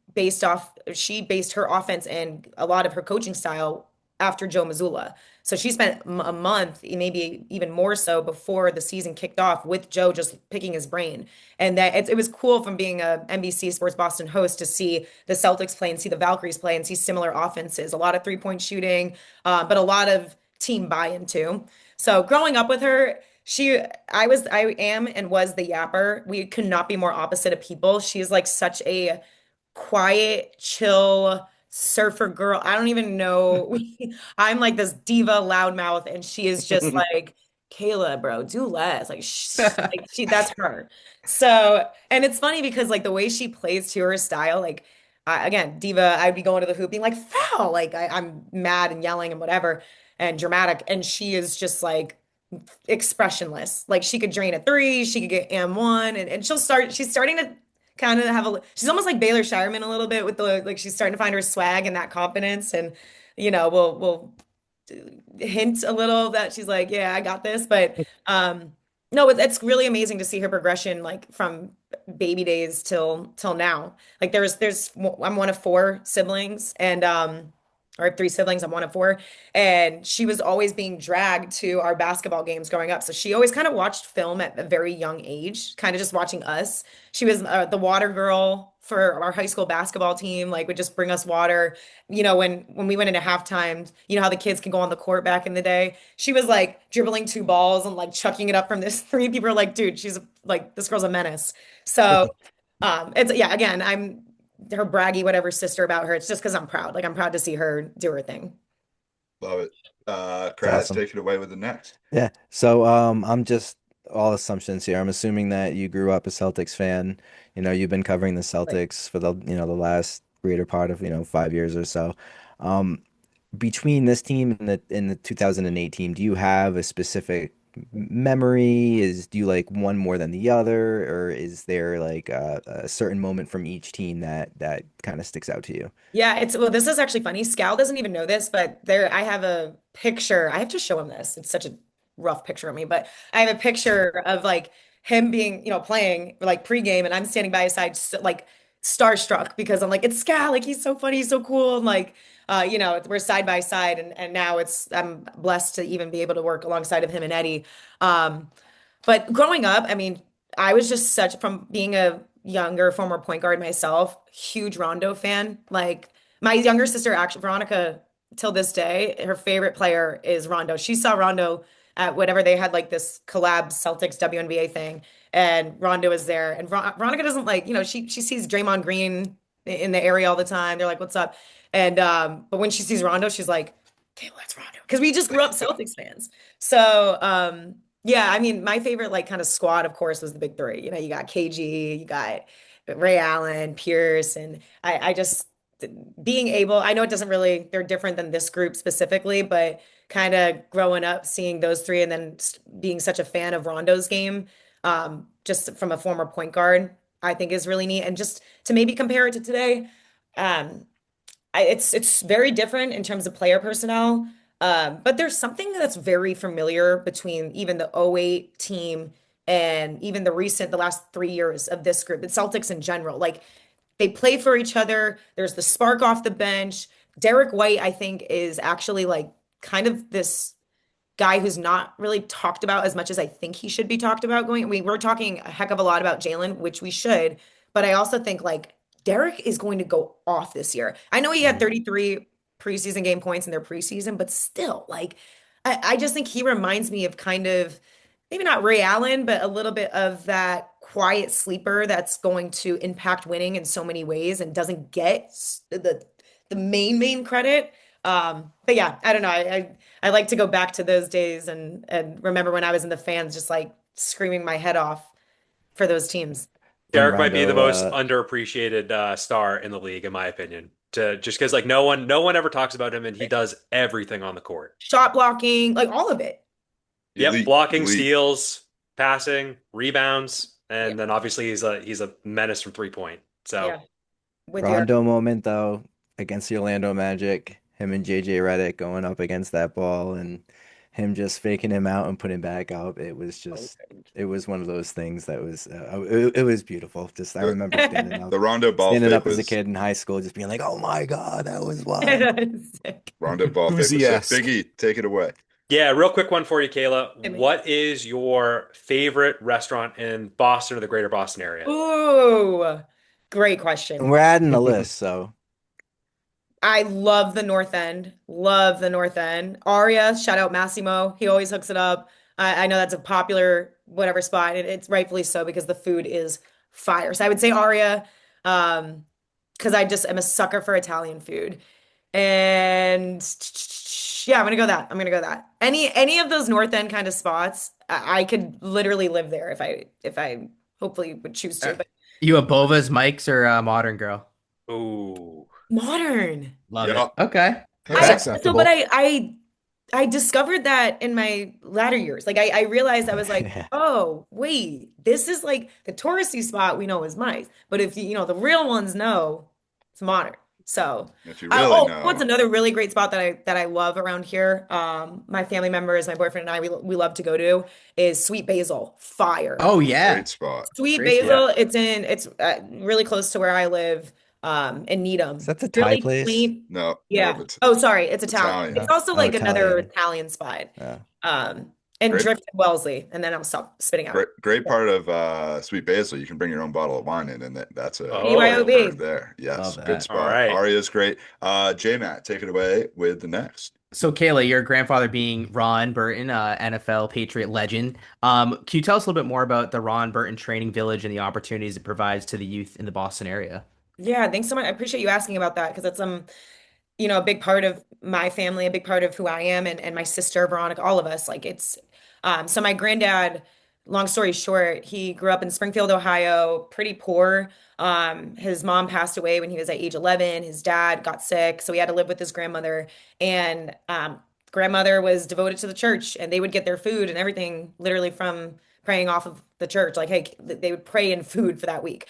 [SPEAKER 2] she based her offense and a lot of her coaching style after Joe Mazzulla. So she spent a month, maybe even more so, before the season kicked off with Joe just picking his brain. And that it was cool from being a NBC Sports Boston host to see the Celtics play and see the Valkyries play and see similar offenses. A lot of three-point shooting, but a lot of team buy-in too. So growing up with her, I am and was the yapper. We could not be more opposite of people. She is like such a quiet, chill surfer girl. I don't even know. I'm like this diva loudmouth, and she is just like, Kayla, bro, do less. Like that's her. So, and it's funny because like the way she plays to her style, like again, diva, I'd be going to the hoop being like, foul, like I'm mad and yelling and whatever and dramatic. And she is just like expressionless. Like she could drain a three, she could get M1, and she's starting to kind of she's almost like Baylor Shireman a little bit with the like she's starting to find her swag and that confidence. And we'll hint a little that she's like, yeah, I got this. But no, it's really amazing to see her progression like from baby days till now. Like I'm one of four siblings, and or I have three siblings. I'm one of four. And she was always being dragged to our basketball games growing up. So she always kind of watched film at a very young age, kind of just watching us. She was the water girl for our high school basketball team, like would just bring us water. When we went into halftime, you know how the kids can go on the court back in the day. She was like dribbling two balls and like chucking it up from this three. People are like, dude, she's like, this girl's a menace. So it's yeah, again, I'm her braggy whatever sister about her. It's just because I'm proud. Like I'm proud to see her do her thing.
[SPEAKER 1] Love it.
[SPEAKER 3] It's
[SPEAKER 1] Kraz,
[SPEAKER 3] awesome.
[SPEAKER 1] take it away with the next.
[SPEAKER 3] Yeah. So I'm just all assumptions here. I'm assuming that you grew up a Celtics fan. You've been covering the
[SPEAKER 2] Like,
[SPEAKER 3] Celtics for the last greater part of 5 years or so. Um, Between this team and the 2008 team, do you have a specific memory? Do you like one more than the other, or is there like a certain moment from each team that kind of sticks out to you?
[SPEAKER 2] yeah, well, this is actually funny. Scal doesn't even know this, but I have a picture. I have to show him this. It's such a rough picture of me, but I have a picture of like him being, playing like pregame, and I'm standing by his side, like starstruck because I'm like, it's Scal, like he's so funny, he's so cool, and like, we're side by side, and now I'm blessed to even be able to work alongside of him and Eddie. Um, But growing up, I mean, I was just from being a younger former point guard myself, huge Rondo fan. Like my younger sister, actually, Veronica, till this day, her favorite player is Rondo. She saw Rondo at whatever they had like this collab Celtics WNBA thing, and Rondo was there, and Veronica doesn't like, she sees Draymond Green in the area all the time. They're like, "What's up?" And but when she sees Rondo, she's like, "Okay, well, that's Rondo," because we just grew up Celtics fans. So yeah, I mean, my favorite like kind of squad, of course, was the big three. You got KG, you got Ray Allen, Pierce, and I just being able, I know it doesn't really, they're different than this group specifically, but kind of growing up, seeing those three, and then being such a fan of Rondo's game, just from a former point guard, I think is really neat. And just to maybe compare it to today, um, it's very different in terms of player personnel. But there's something that's very familiar between even the '08 team and even the last 3 years of this group, the Celtics in general. Like they play for each other. There's the spark off the bench. Derek White, I think, is actually like kind of this guy who's not really talked about as much as I think he should be talked about going. We're talking a heck of a lot about Jalen, which we should, but I also think like Derek is going to go off this year. I know he had 33 preseason game points in their preseason, but still, like, I just think he reminds me of kind of maybe not Ray Allen, but a little bit of that quiet sleeper that's going to impact winning in so many ways and doesn't get the main credit. But yeah, I don't know. I like to go back to those days and remember when I was in the fans, just like screaming my head off for those teams.
[SPEAKER 5] Derek might be the
[SPEAKER 3] Rondo,
[SPEAKER 5] most underappreciated star in the league, in my opinion. Just because like no one ever talks about him, and he does everything on the court.
[SPEAKER 2] Shot blocking, like all of it.
[SPEAKER 5] Yep,
[SPEAKER 1] Elite,
[SPEAKER 5] blocking,
[SPEAKER 1] elite.
[SPEAKER 5] steals, passing, rebounds, and then obviously he's a menace from 3-point. So
[SPEAKER 2] Yeah. With your
[SPEAKER 3] Rondo moment though against the Orlando Magic, him and JJ Redick going up against that ball and him just faking him out and putting back up. It was one of those things that was it was beautiful. Just I remember
[SPEAKER 1] The Rondo ball
[SPEAKER 3] standing
[SPEAKER 1] fake
[SPEAKER 3] up as a
[SPEAKER 1] was
[SPEAKER 3] kid in high school, just being like, "Oh my God, that was wild."
[SPEAKER 2] Sick.
[SPEAKER 1] Rondo ball fake was sick.
[SPEAKER 6] Uzi-esque.
[SPEAKER 1] Biggie, take it away.
[SPEAKER 5] yeah, real quick one for you, Kayla.
[SPEAKER 2] Hit me.
[SPEAKER 5] What is your favorite restaurant in Boston or the greater Boston area?
[SPEAKER 2] Ooh, great
[SPEAKER 3] And
[SPEAKER 2] question.
[SPEAKER 3] we're adding a list, so
[SPEAKER 2] I love the North End. Love the North End. Aria, shout out Massimo. He always hooks it up. I know that's a popular whatever spot, and it's rightfully so because the food is fire. So I would say Aria, because I just am a sucker for Italian food. And yeah, I'm gonna go that. I'm gonna go that. Any of those North End kind of spots, I could literally live there if I hopefully would choose to. But
[SPEAKER 4] You a Bova's, Mike's, or a Modern Girl?
[SPEAKER 5] Ooh.
[SPEAKER 2] modern.
[SPEAKER 4] Love
[SPEAKER 1] Yeah.
[SPEAKER 4] it. Okay.
[SPEAKER 6] That's
[SPEAKER 4] Okay.
[SPEAKER 6] acceptable.
[SPEAKER 2] But I discovered that in my latter years. Like I realized I was like,
[SPEAKER 3] Yeah.
[SPEAKER 2] oh, wait, this is like the touristy spot we know is Mike's. But if the real ones know, it's modern. So
[SPEAKER 1] If you really know.
[SPEAKER 2] what's another really great spot that I love around here? My family members, my boyfriend and I, we love to go to is Sweet Basil. Fire.
[SPEAKER 4] Oh yeah.
[SPEAKER 1] Great spot.
[SPEAKER 2] Sweet
[SPEAKER 4] Great
[SPEAKER 2] Basil, it's really close to where I live, in Needham.
[SPEAKER 3] Is that the Thai
[SPEAKER 2] Really
[SPEAKER 3] place?
[SPEAKER 2] quaint.
[SPEAKER 1] No,
[SPEAKER 2] Yeah.
[SPEAKER 1] no, but
[SPEAKER 2] Oh, sorry, it's Italian.
[SPEAKER 1] Italian.
[SPEAKER 2] It's also
[SPEAKER 3] Oh,
[SPEAKER 2] like another
[SPEAKER 3] Italian.
[SPEAKER 2] Italian spot.
[SPEAKER 3] Yeah.
[SPEAKER 2] And
[SPEAKER 1] Great.
[SPEAKER 2] Drift at Wellesley, and then I'll stop spitting out.
[SPEAKER 1] great part of Sweet Basil. You can bring your own bottle of wine in, and that's a
[SPEAKER 5] Oh.
[SPEAKER 2] BYOB.
[SPEAKER 1] word there. Yes,
[SPEAKER 3] Love that.
[SPEAKER 1] good spot.
[SPEAKER 5] All right.
[SPEAKER 1] Aria's great. JMAT, take it away with the next.
[SPEAKER 4] So Kayla, your grandfather being Ron Burton, NFL Patriot legend. Can you tell us a little bit more about the Ron Burton Training Village and the opportunities it provides to the youth in the Boston area?
[SPEAKER 2] Yeah, thanks so much. I appreciate you asking about that because it's a big part of my family, a big part of who I am, and my sister Veronica, all of us. Like it's so my granddad, long story short, he grew up in Springfield, Ohio, pretty poor. His mom passed away when he was at age 11. His dad got sick, so he had to live with his grandmother. And grandmother was devoted to the church, and they would get their food and everything literally from praying off of the church. Like, hey, they would pray in food for that week.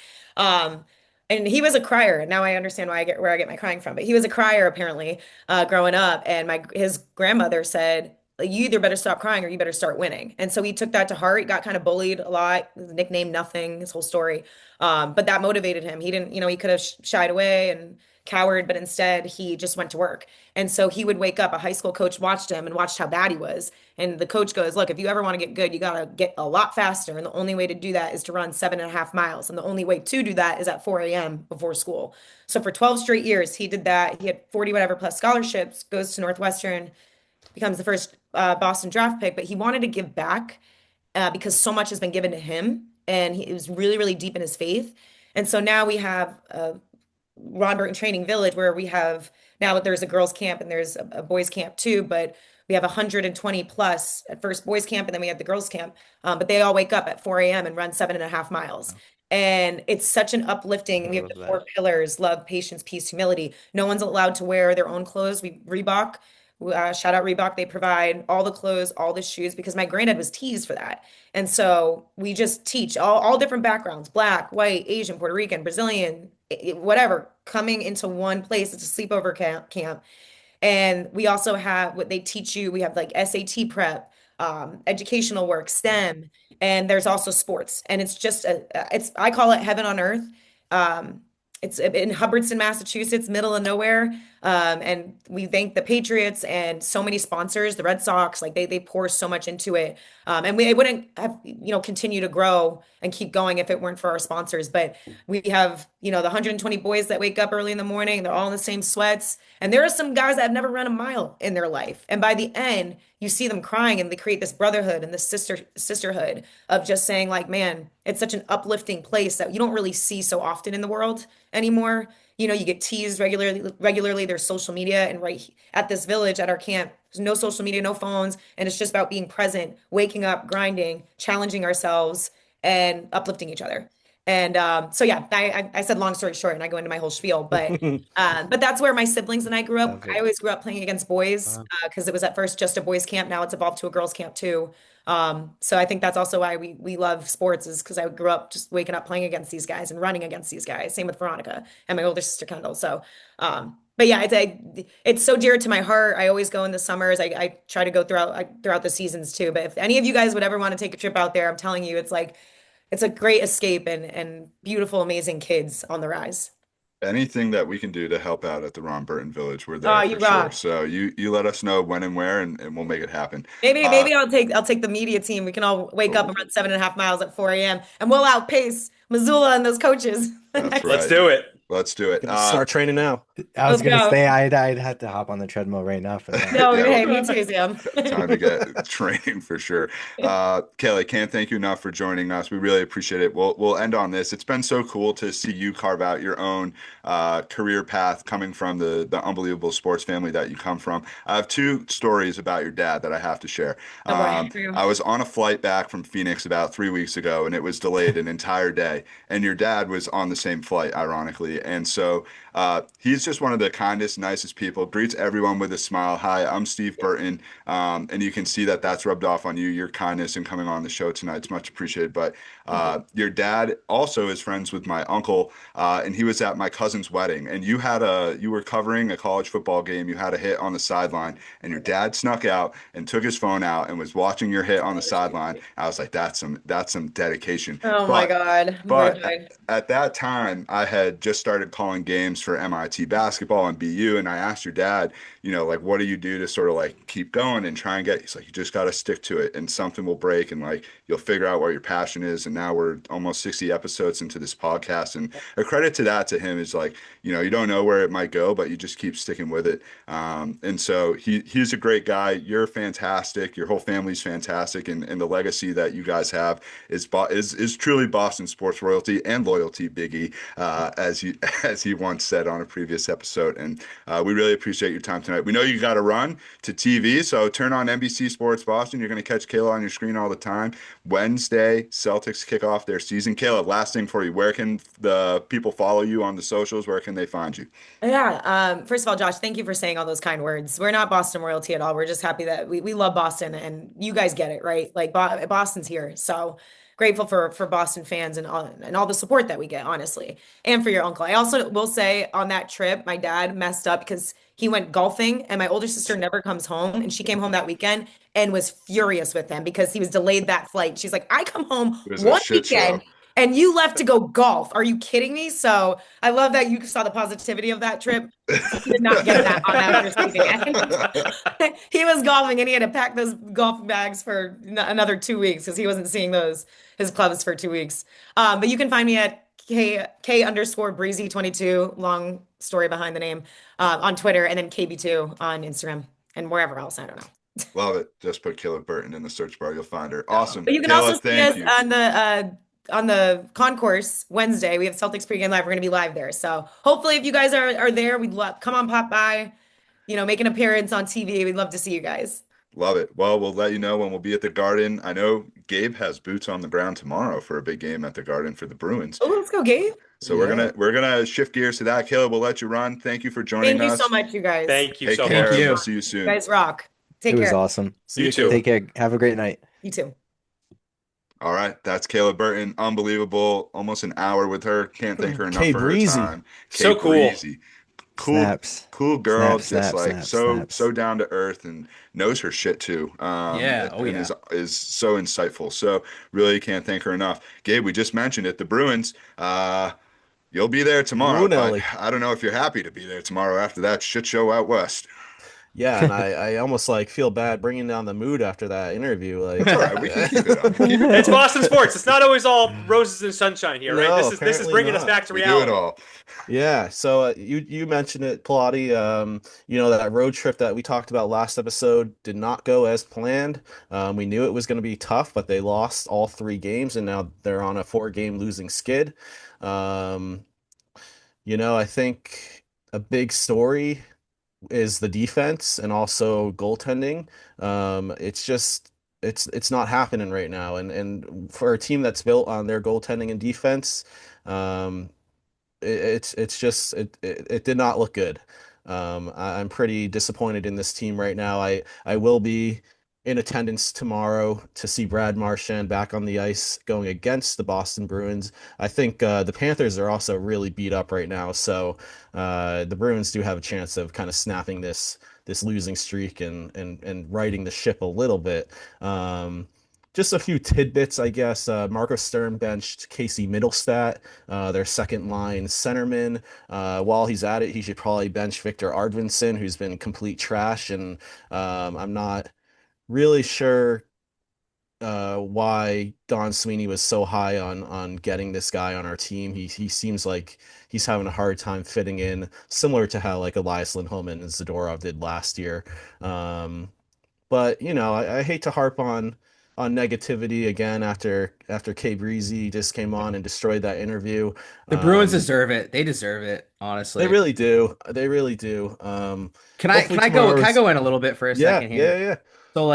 [SPEAKER 2] And he was a crier, and now I understand where I get my crying from. But he was a crier apparently, growing up, and his grandmother said, like, you either better stop crying or you better start winning. And so he took that to heart. He got kind of bullied a lot. His nickname Nothing, his whole story. But that motivated him. He didn't, he could have shied away and cowered, but instead he just went to work. And so he would wake up. A high school coach watched him and watched how bad he was. And the coach goes, look, if you ever want to get good, you got to get a lot faster. And the only way to do that is to run 7.5 miles. And the only way to do that is at 4 a.m. before school. So for 12 straight years, he did that. He had 40 whatever plus scholarships, goes to Northwestern, becomes the first Boston draft pick, but he wanted to give back because so much has been given to him, and he it was really, really deep in his faith. And so now we have Ron Burton Training Village, where we have now there's a girls' camp and there's a boys' camp too, but we have 120 plus at first boys' camp, and then we have the girls' camp. But they all wake up at 4 a.m. and run 7.5 miles. And it's such an uplifting.
[SPEAKER 3] I
[SPEAKER 2] We have
[SPEAKER 3] love
[SPEAKER 2] the
[SPEAKER 3] that.
[SPEAKER 2] 4 pillars: love, patience, peace, humility. No one's allowed to wear their own clothes. We Reebok, shout out Reebok. They provide all the clothes, all the shoes, because my granddad was teased for that. And so we just teach all different backgrounds: black, white, Asian, Puerto Rican, Brazilian, whatever, coming into one place. It's a sleepover camp. And we also have what they teach you. We have like SAT prep, educational work, STEM, and there's also sports. And it's just I call it heaven on earth. Um, it's in Hubbardston, Massachusetts, middle of nowhere. And we thank the Patriots and so many sponsors, the Red Sox, like they pour so much into it. And it wouldn't have, continue to grow and keep going if it weren't for our sponsors. But we have, the 120 boys that wake up early in the morning, they're all in the same sweats. And there are some guys that have never run a mile in their life. And by the end, you see them crying, and they create this brotherhood and this sisterhood of just saying, like, man, it's such an uplifting place that you don't really see so often in the world anymore. You get teased regularly. There's social media, and right at this village, at our camp, there's no social media, no phones, and it's just about being present, waking up, grinding, challenging ourselves, and uplifting each other. And so yeah, I said long story short, and I go into my whole spiel, but that's where my siblings and I grew up.
[SPEAKER 3] Love
[SPEAKER 2] I
[SPEAKER 3] it.
[SPEAKER 2] always grew up playing against boys
[SPEAKER 4] Wow.
[SPEAKER 2] because it was at first just a boys camp. Now it's evolved to a girls camp too. So I think that's also why we love sports, is because I grew up just waking up playing against these guys and running against these guys. Same with Veronica and my older sister Kendall. So, but yeah, it's so dear to my heart. I always go in the summers. I try to go throughout the seasons too. But if any of you guys would ever want to take a trip out there, I'm telling you, it's a great escape, and beautiful, amazing kids on the rise.
[SPEAKER 1] Anything that we can do to help out at the Ron Burton Village, we're
[SPEAKER 2] Oh,
[SPEAKER 1] there
[SPEAKER 2] you
[SPEAKER 1] for sure.
[SPEAKER 2] rock.
[SPEAKER 1] So you let us know when and where, and we'll make it happen. Uh,
[SPEAKER 2] Maybe I'll take the media team. We can all wake up and run 7.5 miles at 4 a.m. and we'll outpace Missoula and those coaches.
[SPEAKER 1] that's
[SPEAKER 5] Let's
[SPEAKER 1] right.
[SPEAKER 5] do it.
[SPEAKER 1] Let's do it.
[SPEAKER 6] Gonna start training now.
[SPEAKER 3] I was
[SPEAKER 2] Let's
[SPEAKER 3] gonna
[SPEAKER 2] go.
[SPEAKER 3] say I'd have to hop on the treadmill right now for that.
[SPEAKER 2] No,
[SPEAKER 1] Yeah,
[SPEAKER 2] hey, me too, Sam.
[SPEAKER 1] time to get training for sure. Kelly, can't thank you enough for joining us. We really appreciate it. We'll end on this. It's been so cool to see you carve out your own career path, coming from the unbelievable sports family that you come from. I have two stories about your dad that I have to share.
[SPEAKER 2] Oh boy, here we go.
[SPEAKER 1] I was on a flight back from Phoenix about 3 weeks ago, and it was delayed an entire day. And your dad was on the same flight, ironically. And so he's just one of the kindest, nicest people, greets everyone with a smile. Hi, I'm Steve Burton. And you can see that that's rubbed off on you, your kindness in coming on the show tonight. It's much appreciated. But
[SPEAKER 2] Thank you.
[SPEAKER 1] your dad also is friends with my uncle, and he was at my cousin's wedding. And you were covering a college football game. You had a hit on the sideline, and your dad snuck out and took his phone out and was watching your hit on the sideline. I was like, that's some dedication.
[SPEAKER 2] Oh my
[SPEAKER 1] But
[SPEAKER 2] God, I'm
[SPEAKER 1] but
[SPEAKER 2] mortified.
[SPEAKER 1] at that time, I had just started calling games for MIT basketball and BU, and I asked your dad, like, what do you do to sort of like keep going and try and get? He's like, you just got to stick to it, and something will break, and like you'll figure out what your passion is. And now we're almost 60 episodes into this podcast, and a credit to him is like, you don't know where it might go, but you just keep sticking with it. And so he's a great guy. You're fantastic. Your whole family's fantastic, and the legacy that you guys have is truly Boston sports royalty and loyalty, Biggie, as he once said on a previous episode. And we really appreciate your time tonight. We know you got to run to TV, so turn on NBC Sports Boston. You're going to catch Kayla on your screen all the time. Wednesday, Celtics kick off their season. Kayla, last thing for you: where can the people follow you on the socials? Where can they find you?
[SPEAKER 2] Yeah. First of all, Josh, thank you for saying all those kind words. We're not Boston royalty at all. We're just happy that we love Boston, and you guys get it, right? Like Boston's here. So grateful for Boston fans and all the support that we get, honestly. And for your uncle. I also will say, on that trip, my dad messed up because he went golfing, and my older sister never comes home, and she came home that weekend and was furious with him because he was delayed that flight. She's like, I come home
[SPEAKER 1] It was a
[SPEAKER 2] one
[SPEAKER 1] shit
[SPEAKER 2] weekend
[SPEAKER 1] show.
[SPEAKER 2] and you left to go golf. Are you kidding me? So I love that you saw the positivity of that trip. He did not get that on that receiving end. He was golfing, and he had to pack those golf bags for another 2 weeks because he wasn't seeing his clubs for 2 weeks. But you can find me at K_Breezy22, long story behind the name, on Twitter, and then KB2 on Instagram. and wherever else. I don't know.
[SPEAKER 1] Love it. Just put Kayla Burton in the search bar. You'll find her.
[SPEAKER 2] So,
[SPEAKER 1] Awesome.
[SPEAKER 2] but you can also
[SPEAKER 1] Kayla,
[SPEAKER 2] see
[SPEAKER 1] thank
[SPEAKER 2] us
[SPEAKER 1] you.
[SPEAKER 2] on the concourse Wednesday. We have Celtics pregame live. We're going to be live there. So hopefully, if you guys are there, we'd love come on, pop by. Make an appearance on TV. We'd love to see you guys.
[SPEAKER 1] Love it. Well, we'll let you know when we'll be at the Garden. I know Gabe has boots on the ground tomorrow for a big game at the Garden for the Bruins.
[SPEAKER 2] Oh, let's go, Gabe.
[SPEAKER 1] So
[SPEAKER 6] Yeah.
[SPEAKER 1] we're gonna shift gears to that. Kayla, we'll let you run. Thank you for joining
[SPEAKER 2] Thank you
[SPEAKER 1] us.
[SPEAKER 2] so much, you guys.
[SPEAKER 5] Thank you
[SPEAKER 1] Take
[SPEAKER 5] so
[SPEAKER 1] care.
[SPEAKER 5] much.
[SPEAKER 4] you.
[SPEAKER 1] We'll see you
[SPEAKER 2] You
[SPEAKER 1] soon.
[SPEAKER 2] guys rock. Take
[SPEAKER 3] It was
[SPEAKER 2] care.
[SPEAKER 3] awesome.
[SPEAKER 5] You too.
[SPEAKER 3] Take care. Have a great night.
[SPEAKER 2] You too.
[SPEAKER 1] All right, that's Kayla Burton. Unbelievable. Almost an hour with her. Can't thank her enough
[SPEAKER 6] Kay
[SPEAKER 1] for her
[SPEAKER 6] Breezy.
[SPEAKER 1] time.
[SPEAKER 5] So
[SPEAKER 1] Kay
[SPEAKER 5] cool.
[SPEAKER 1] Breezy. Cool,
[SPEAKER 3] Snaps.
[SPEAKER 1] cool girl.
[SPEAKER 3] Snaps,
[SPEAKER 1] just
[SPEAKER 3] snaps,
[SPEAKER 1] like
[SPEAKER 3] snaps,
[SPEAKER 1] so
[SPEAKER 3] snaps.
[SPEAKER 1] so down to earth and knows her shit too.
[SPEAKER 4] Yeah. Oh,
[SPEAKER 1] and
[SPEAKER 4] yeah.
[SPEAKER 1] is so insightful. So really can't thank her enough. Gabe, we just mentioned it. The Bruins. You'll be there tomorrow, but
[SPEAKER 6] Brunelli.
[SPEAKER 1] I don't know if you're happy to be there tomorrow after that shit show out west.
[SPEAKER 6] Yeah, and I almost like feel bad bringing down the mood after that interview. Like,
[SPEAKER 1] It's all right. We can keep it up. Keep it
[SPEAKER 5] It's
[SPEAKER 1] up.
[SPEAKER 5] Boston sports. It's not always all roses and sunshine here, right?
[SPEAKER 6] No,
[SPEAKER 5] This is
[SPEAKER 6] apparently
[SPEAKER 5] bringing us
[SPEAKER 6] not.
[SPEAKER 5] back to
[SPEAKER 1] We do
[SPEAKER 5] reality.
[SPEAKER 1] it all.
[SPEAKER 6] Yeah, so you mentioned it, Pilates. That road trip that we talked about last episode did not go as planned. We knew it was going to be tough, but they lost all 3 games, and now they're on a 4-game losing skid. Um, I think a big story is the defense and also goaltending. It's not happening right now, and for a team that's built on their goaltending and defense, um, it did not look good. I'm pretty disappointed in this team right now. I will be in attendance tomorrow to see Brad Marchand back on the ice going against the Boston Bruins. I think the Panthers are also really beat up right now, so the Bruins do have a chance of kind of snapping this losing streak and righting the ship a little bit. Just a few tidbits, I guess. Marco Sturm benched Casey Middlestat, their second line centerman. While he's at it, he should probably bench Victor Arvidsson, who's been complete trash. And I'm not really sure why Don Sweeney was so high on getting this guy on our team. He seems like he's having a hard time fitting in, similar to how like Elias Lindholm and Zadorov did last year. But I hate to harp on negativity again after Kay Breezy just came on and destroyed that interview.
[SPEAKER 4] The Bruins deserve it. They deserve it, honestly.
[SPEAKER 6] They really do. They really do.
[SPEAKER 4] Can I
[SPEAKER 6] Hopefully
[SPEAKER 4] can I
[SPEAKER 6] tomorrow's-
[SPEAKER 4] go in a little bit for a
[SPEAKER 6] Yeah,
[SPEAKER 4] second here?
[SPEAKER 6] yeah.
[SPEAKER 4] So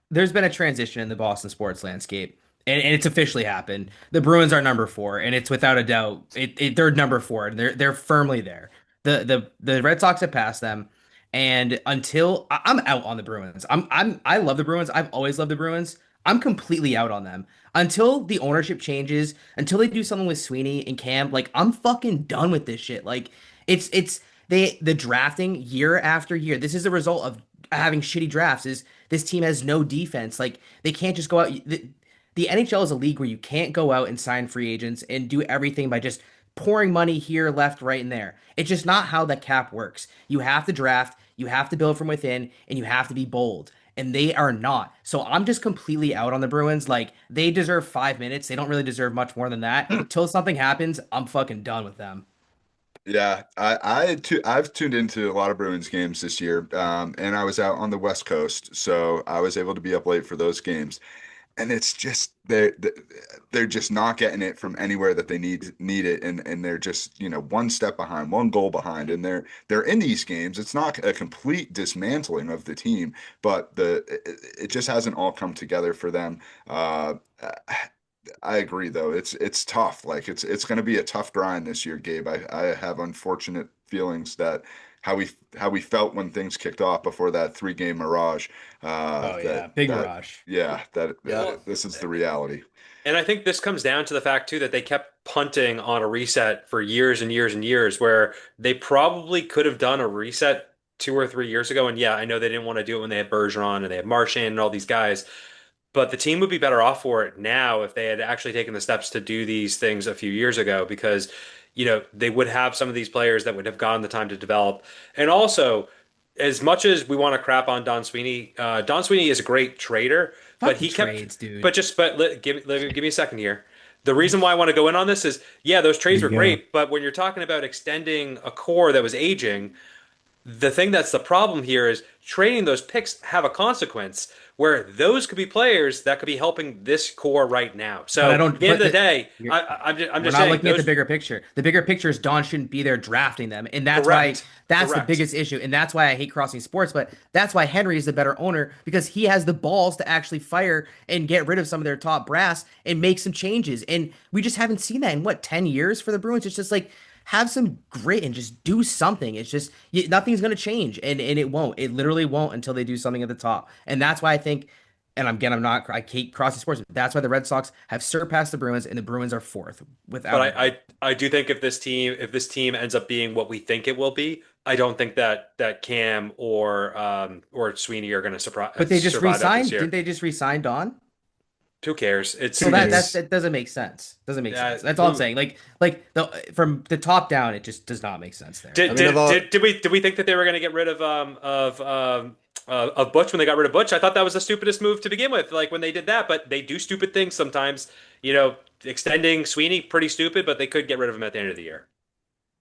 [SPEAKER 4] there's been a transition in the Boston sports landscape, and it's officially happened. The Bruins are number 4, and it's without a doubt they're number 4, and they're firmly there. The Red Sox have passed them, and until I'm out on the Bruins. I love the Bruins. I've always loved the Bruins. I'm completely out on them until the ownership changes, until they do something with Sweeney and Cam. Like I'm fucking done with this shit. Like the drafting year after year. This is the result of having shitty drafts. Is this team has no defense? Like they can't just go out. The NHL is a league where you can't go out and sign free agents and do everything by just pouring money here, left, right, and there. It's just not how the cap works. You have to draft, you have to build from within, and you have to be bold. And they are not. So I'm just completely out on the Bruins. Like they deserve 5 minutes. They don't really deserve much more than that. Until something happens, I'm fucking done with them.
[SPEAKER 1] Yeah, I've tuned into a lot of Bruins games this year, and I was out on the West Coast, so I was able to be up late for those games. And it's just they're just not getting it from anywhere that they need it, and they're just one step behind, one goal behind, and they're in these games. It's not a complete dismantling of the team, but it just hasn't all come together for them. I agree though. It's tough. Like it's going to be a tough grind this year, Gabe. I have unfortunate feelings that how we felt when things kicked off before that 3-game mirage.
[SPEAKER 4] Big mirage.
[SPEAKER 1] Yeah,
[SPEAKER 6] Yeah.
[SPEAKER 1] this is the reality.
[SPEAKER 5] And I think this comes down to the fact too that they kept punting on a reset for years and years and years, where they probably could have done a reset 2 or 3 years ago. And yeah, I know they didn't want to do it when they had Bergeron and they had Marchand and all these guys, but the team would be better off for it now if they had actually taken the steps to do these things a few years ago, because they would have some of these players that would have gotten the time to develop. And also, as much as we want to crap on Don Sweeney is a great trader, but he kept
[SPEAKER 4] trades, dude.
[SPEAKER 5] Give me a second here. The reason why I want to go in on this is, yeah, those trades were
[SPEAKER 3] There you go.
[SPEAKER 5] great, but when you're talking about extending a core that was aging, The thing that's the problem here is trading those picks have a consequence where those could be players that could be helping this core right now. So
[SPEAKER 4] But I
[SPEAKER 5] at
[SPEAKER 4] don't.
[SPEAKER 5] the end
[SPEAKER 4] But
[SPEAKER 5] of the day,
[SPEAKER 4] you're,
[SPEAKER 5] I'm
[SPEAKER 4] we're
[SPEAKER 5] just
[SPEAKER 4] not
[SPEAKER 5] saying
[SPEAKER 4] looking at the
[SPEAKER 5] those
[SPEAKER 4] bigger picture. The bigger picture is Don shouldn't be there drafting them, and that's why
[SPEAKER 5] correct,
[SPEAKER 4] that's the
[SPEAKER 5] correct.
[SPEAKER 4] biggest issue, and that's why I hate crossing sports. But that's why Henry is the better owner because he has the balls to actually fire and get rid of some of their top brass and make some changes. And we just haven't seen that in what 10 years for the Bruins. It's just like have some grit and just do something. It's just nothing's going to change, and it won't. It literally won't until they do something at the top. And that's why I think. And again, I hate crossing sports. That's why the Red Sox have surpassed the Bruins, and the Bruins are fourth without.
[SPEAKER 5] But I do think if this team ends up being what we think it will be, I don't think that Cam or Sweeney are going to surprise.
[SPEAKER 4] But they just
[SPEAKER 5] survive that
[SPEAKER 4] re-signed.
[SPEAKER 5] this year.
[SPEAKER 4] Didn't they just re-sign Don?
[SPEAKER 5] Who cares? It's
[SPEAKER 4] So that doesn't make sense. Doesn't make sense. That's all I'm saying. Like from the top down, it just does not make sense there.
[SPEAKER 5] Did we think that they were going to get rid of Butch when they got rid of Butch? I thought that was the stupidest move to begin with. Like when they did that, but they do stupid things sometimes. Extending Sweeney pretty stupid, but they could get rid of him at the end of the year.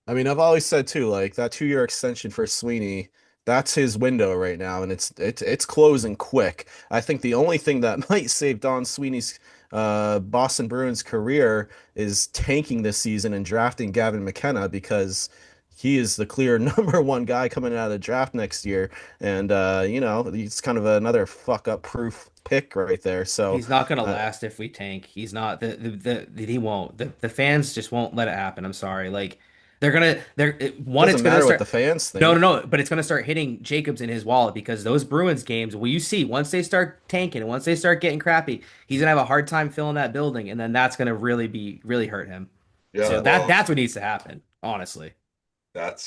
[SPEAKER 6] I mean, I've always said too, like that 2-year extension for Sweeney, that's his window right now, and it's closing quick. I think the only thing that might save Don Sweeney's Boston Bruins career is tanking this season and drafting Gavin McKenna because he is the clear #1 guy coming out of the draft next year, and he's kind of another fuck up proof pick right there. So
[SPEAKER 4] he's not gonna last if we tank. He's not he won't. The fans just won't let it happen. I'm sorry. Like
[SPEAKER 6] doesn't
[SPEAKER 4] it's gonna
[SPEAKER 6] matter
[SPEAKER 4] start
[SPEAKER 6] what the fans think.
[SPEAKER 4] no, but it's gonna start hitting Jacobs in his wallet because those Bruins games, well, you see, once they start tanking and once they start getting crappy, he's gonna have a hard time filling that building, and then that's gonna really hurt him.
[SPEAKER 1] Yeah,
[SPEAKER 4] So that's what needs to happen, honestly.
[SPEAKER 1] That's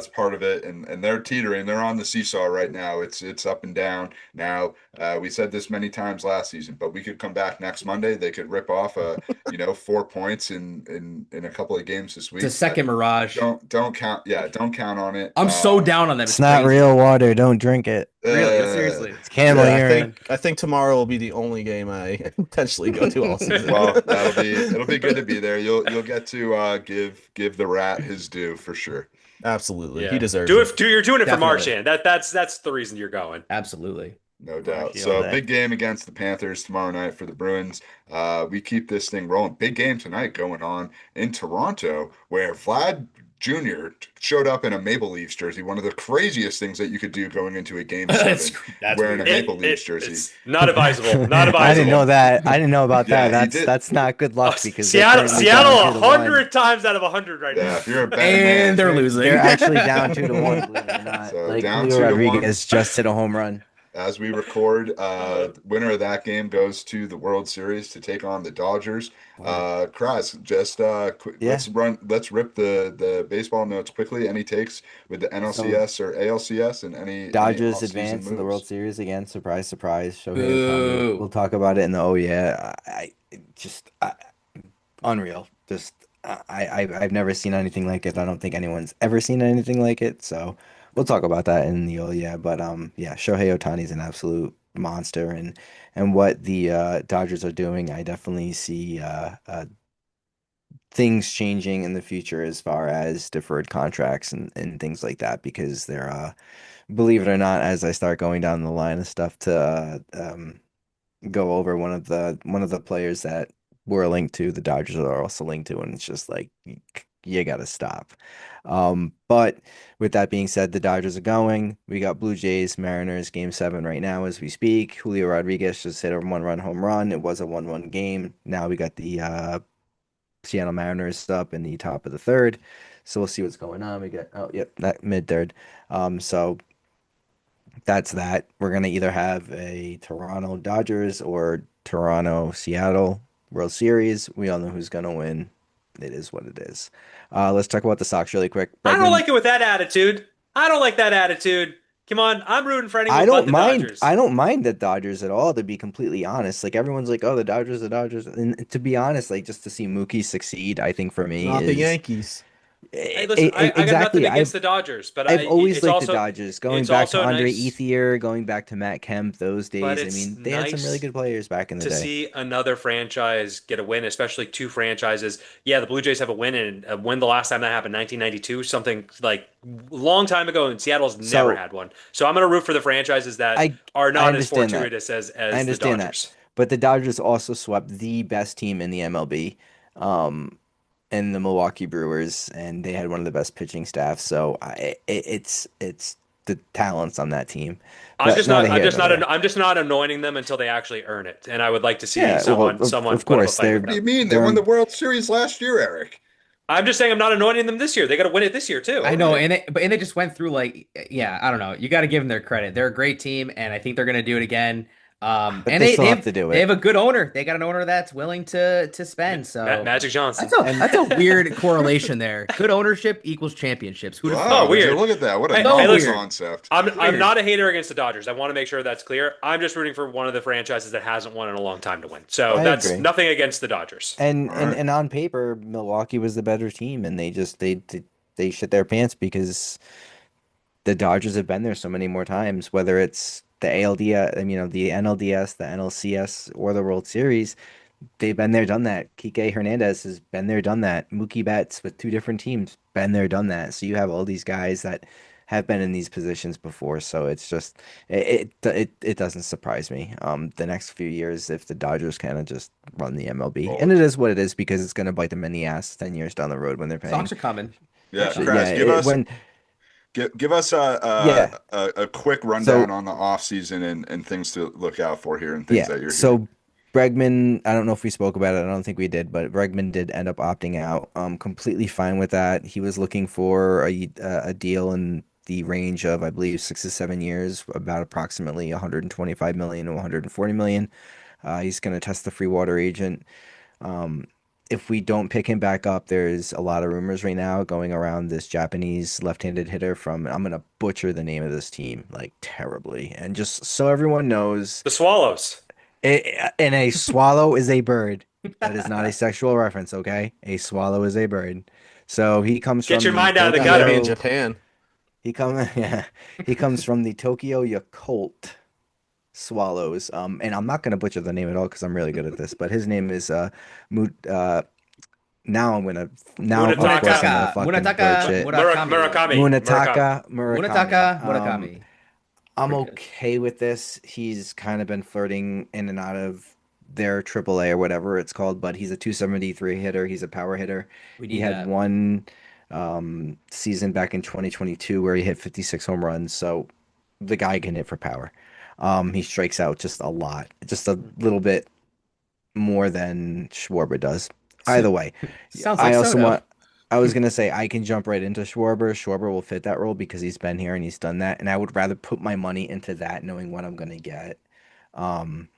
[SPEAKER 1] part of it, and they're teetering. They're on the seesaw right now. It's up and down. Now, we said this many times last season, but we could come back next Monday. They could rip off 4 points in a couple of games this week.
[SPEAKER 4] It's a second mirage.
[SPEAKER 1] Don't count. Yeah, don't count on it.
[SPEAKER 4] I'm so down on them.
[SPEAKER 3] It's not
[SPEAKER 4] crazy.
[SPEAKER 3] Real water. Don't drink it.
[SPEAKER 4] Really, seriously.
[SPEAKER 3] It's camel urine.
[SPEAKER 6] I think tomorrow will be the only game I potentially go to all season.
[SPEAKER 1] Well, it'll be good to be there. You'll get to give the rat his due for sure.
[SPEAKER 6] Absolutely,
[SPEAKER 5] Yeah.
[SPEAKER 6] he deserves
[SPEAKER 5] it.
[SPEAKER 6] it.
[SPEAKER 5] You're doing it for
[SPEAKER 4] Definitely.
[SPEAKER 5] Marchand. That's the reason you're going.
[SPEAKER 4] Absolutely.
[SPEAKER 1] No doubt.
[SPEAKER 3] feel
[SPEAKER 1] So
[SPEAKER 3] that.
[SPEAKER 1] big game against the Panthers tomorrow night for the Bruins. We keep this thing rolling. Big game tonight going on in Toronto where Vlad Jr. showed up in a Maple Leafs jersey. One of the craziest things that you could do going into a game 7
[SPEAKER 4] That's
[SPEAKER 1] wearing a
[SPEAKER 4] weird.
[SPEAKER 1] Maple Leafs jersey.
[SPEAKER 5] It's not advisable. Not advisable.
[SPEAKER 3] I didn't know that. I didn't know about
[SPEAKER 1] Yeah,
[SPEAKER 3] that.
[SPEAKER 1] he did.
[SPEAKER 3] That's not good luck because they're
[SPEAKER 5] Seattle
[SPEAKER 3] currently down
[SPEAKER 5] 100
[SPEAKER 3] 2-1.
[SPEAKER 5] times out of 100 right
[SPEAKER 1] Yeah,
[SPEAKER 5] now.
[SPEAKER 1] if you're a betting man,
[SPEAKER 4] And they're losing.
[SPEAKER 3] They're actually down 2-1. Believe it or not.
[SPEAKER 1] So
[SPEAKER 3] Like
[SPEAKER 1] down
[SPEAKER 3] Julio
[SPEAKER 1] 2-1.
[SPEAKER 3] Rodriguez just hit a home run.
[SPEAKER 1] as we record, winner of that game goes to the World Series to take on the Dodgers. Kraz, just let's rip the baseball notes quickly. Any takes with the NLCS or ALCS and any
[SPEAKER 3] Dodgers
[SPEAKER 1] off-season
[SPEAKER 3] advance in the
[SPEAKER 1] moves?
[SPEAKER 3] World Series again. Surprise, surprise. Shohei
[SPEAKER 4] Boo.
[SPEAKER 3] Ohtani. We'll talk about it in the unreal. Just I've never seen anything like it. I don't think anyone's ever seen anything like it. So we'll talk about that in the But Shohei Ohtani is an absolute monster, and what the Dodgers are doing, I definitely see things changing in the future as far as deferred contracts and things like that because they're believe it or not, as I start going down the line of stuff to go over one of the players that we're linked to, the Dodgers are also linked to, and it's just like you gotta stop. But with that being said, the Dodgers are going. We got Blue Jays, Mariners, Game 7 right now as we speak. Julio Rodriguez just hit a 1-run home run. It was a 1-1 game. Now we got the Seattle Mariners up in the top of the third. So we'll see what's going on. We got that mid-third. So that's that. We're gonna either have a Toronto Dodgers or Toronto Seattle World Series. We all know who's gonna win. It is what it is. Let's talk about the Sox really quick.
[SPEAKER 5] I don't like it with that attitude. I don't like that attitude. Come on, I'm rooting for anyone but the Dodgers.
[SPEAKER 3] I don't mind the Dodgers at all, to be completely honest. Like everyone's like, oh, the Dodgers. And to be honest, like just to see Mookie succeed, I think for me
[SPEAKER 6] Not
[SPEAKER 3] is
[SPEAKER 6] the Yankees.
[SPEAKER 5] Hey, listen, I got nothing
[SPEAKER 3] Exactly.
[SPEAKER 5] against the Dodgers, but
[SPEAKER 3] I've always
[SPEAKER 5] it's
[SPEAKER 3] liked the
[SPEAKER 5] also
[SPEAKER 3] Dodgers, going back to Andre
[SPEAKER 5] nice,
[SPEAKER 3] Ethier, going back to Matt Kemp, those
[SPEAKER 5] but
[SPEAKER 3] days. I
[SPEAKER 5] it's
[SPEAKER 3] mean, they had some really
[SPEAKER 5] nice
[SPEAKER 3] good players back in the
[SPEAKER 5] to
[SPEAKER 3] day.
[SPEAKER 5] see another franchise get a win, especially two franchises. Yeah, the Blue Jays have a win, and a win the last time that happened, 1992, something like a long time ago, and Seattle's never
[SPEAKER 3] So
[SPEAKER 5] had one. So I'm going to root for the franchises that
[SPEAKER 3] I
[SPEAKER 5] are
[SPEAKER 3] I
[SPEAKER 5] not as
[SPEAKER 3] understand that.
[SPEAKER 5] fortuitous
[SPEAKER 3] I
[SPEAKER 5] as the
[SPEAKER 3] understand that.
[SPEAKER 5] Dodgers.
[SPEAKER 3] But the Dodgers also swept the best team in the MLB, um, in the Milwaukee Brewers, and they had one of the best pitching staffs. So it's the talents on that team. But not a here nor there.
[SPEAKER 5] I'm just not anointing them until they actually earn it. And I would like to see
[SPEAKER 3] Yeah, well,
[SPEAKER 5] someone
[SPEAKER 3] of
[SPEAKER 5] put up a
[SPEAKER 3] course
[SPEAKER 5] fight with
[SPEAKER 1] What do you
[SPEAKER 5] them.
[SPEAKER 1] mean? They
[SPEAKER 3] they're
[SPEAKER 1] won the
[SPEAKER 3] on.
[SPEAKER 1] World Series last year, Eric.
[SPEAKER 5] I'm just saying I'm not anointing them this year. They got to win it this year too.
[SPEAKER 4] I know,
[SPEAKER 1] Okay.
[SPEAKER 4] and they just went through like, yeah, I don't know. You got to give them their credit. They're a great team, and I think they're going to do it again.
[SPEAKER 3] But
[SPEAKER 4] And
[SPEAKER 3] they
[SPEAKER 4] they
[SPEAKER 3] still
[SPEAKER 4] they
[SPEAKER 3] have
[SPEAKER 4] have
[SPEAKER 3] to do
[SPEAKER 4] they have
[SPEAKER 3] it.
[SPEAKER 4] a good owner. They got an owner that's willing to spend. So
[SPEAKER 5] Magic Johnson.
[SPEAKER 3] And
[SPEAKER 4] that's a weird correlation there. Good ownership equals championships. Who'd have
[SPEAKER 1] Wow,
[SPEAKER 5] Oh,
[SPEAKER 4] thought?
[SPEAKER 1] would you
[SPEAKER 5] weird.
[SPEAKER 1] look at that? What a
[SPEAKER 5] Hey,
[SPEAKER 4] So
[SPEAKER 1] novel
[SPEAKER 4] weird.
[SPEAKER 1] concept.
[SPEAKER 5] I'm
[SPEAKER 4] Weird.
[SPEAKER 5] not a hater against the Dodgers. I want to make sure that's clear. I'm just rooting for one of the franchises that hasn't won in a long time to win. So
[SPEAKER 3] I
[SPEAKER 5] that's
[SPEAKER 3] agree.
[SPEAKER 5] nothing against the Dodgers.
[SPEAKER 3] And
[SPEAKER 1] All
[SPEAKER 3] and
[SPEAKER 1] right.
[SPEAKER 3] and on paper, Milwaukee was the better team, and they shit their pants because the Dodgers have been there so many more times, whether it's the ALDS, I mean, the NLDS, the NLCS, or the World Series. They've been there, done that. Kike Hernandez has been there, done that. Mookie Betts with two different teams, been there, done that. So you have all these guys that have been in these positions before. So it's just it doesn't surprise me. The next few years, if the Dodgers kind of just run the MLB,
[SPEAKER 1] Well,
[SPEAKER 3] and it is what it is because it's gonna bite them in the ass 10 years down the road when they're paying.
[SPEAKER 4] Sox are coming. They're
[SPEAKER 1] yeah,
[SPEAKER 3] So,
[SPEAKER 4] coming.
[SPEAKER 3] yeah,
[SPEAKER 1] Kraz,
[SPEAKER 3] when
[SPEAKER 1] give us
[SPEAKER 3] yeah.
[SPEAKER 1] a quick rundown
[SPEAKER 3] So
[SPEAKER 1] on the off season and things to look out for here and things
[SPEAKER 3] yeah.
[SPEAKER 1] that you're hearing.
[SPEAKER 3] So Bregman, I don't know if we spoke about it. I don't think we did, but Bregman did end up opting out. Completely fine with that. He was looking for a deal in the range of, I believe, 6 to 7 years, about approximately 125 million to 140 million. He's going to test the free water agent. Um, if we don't pick him back up, there's a lot of rumors right now going around this Japanese left-handed hitter from, I'm gonna butcher the name of this team like terribly, and just so everyone knows,
[SPEAKER 5] The Swallows.
[SPEAKER 3] and a swallow is a bird. That is not a sexual reference, okay? A swallow is a bird. So he comes
[SPEAKER 5] Get
[SPEAKER 3] from
[SPEAKER 5] your
[SPEAKER 3] the
[SPEAKER 5] mind out of the
[SPEAKER 6] That might be in
[SPEAKER 5] gutter.
[SPEAKER 3] Tokyo.
[SPEAKER 6] Japan.
[SPEAKER 3] Yeah, he comes from the Tokyo Yakult Swallows. And I'm not gonna butcher the name at all because I'm really good at this. But his name is Mu now I'm gonna now of course I'm gonna
[SPEAKER 4] Munataka,
[SPEAKER 3] fucking
[SPEAKER 4] Munataka,
[SPEAKER 3] butcher it.
[SPEAKER 4] Murakami,
[SPEAKER 3] Munataka Murakami.
[SPEAKER 4] Munataka, Murakami.
[SPEAKER 3] I'm
[SPEAKER 4] Pretty good.
[SPEAKER 3] okay with this. He's kind of been flirting in and out of their AAA or whatever it's called, but he's a 273 hitter. He's a power hitter.
[SPEAKER 4] We
[SPEAKER 3] He
[SPEAKER 4] need
[SPEAKER 3] had
[SPEAKER 4] that.
[SPEAKER 3] one season back in 2022 where he hit 56 home runs. So the guy can hit for power. He strikes out just a lot, just a little bit more than Schwarber does. Either way,
[SPEAKER 4] Sounds like
[SPEAKER 3] I also
[SPEAKER 4] Soto.
[SPEAKER 3] want. I was gonna say I can jump right into Schwarber. Schwarber will fit that role because he's been here and he's done that, and I would rather put my money into that, knowing what I'm gonna get. Um,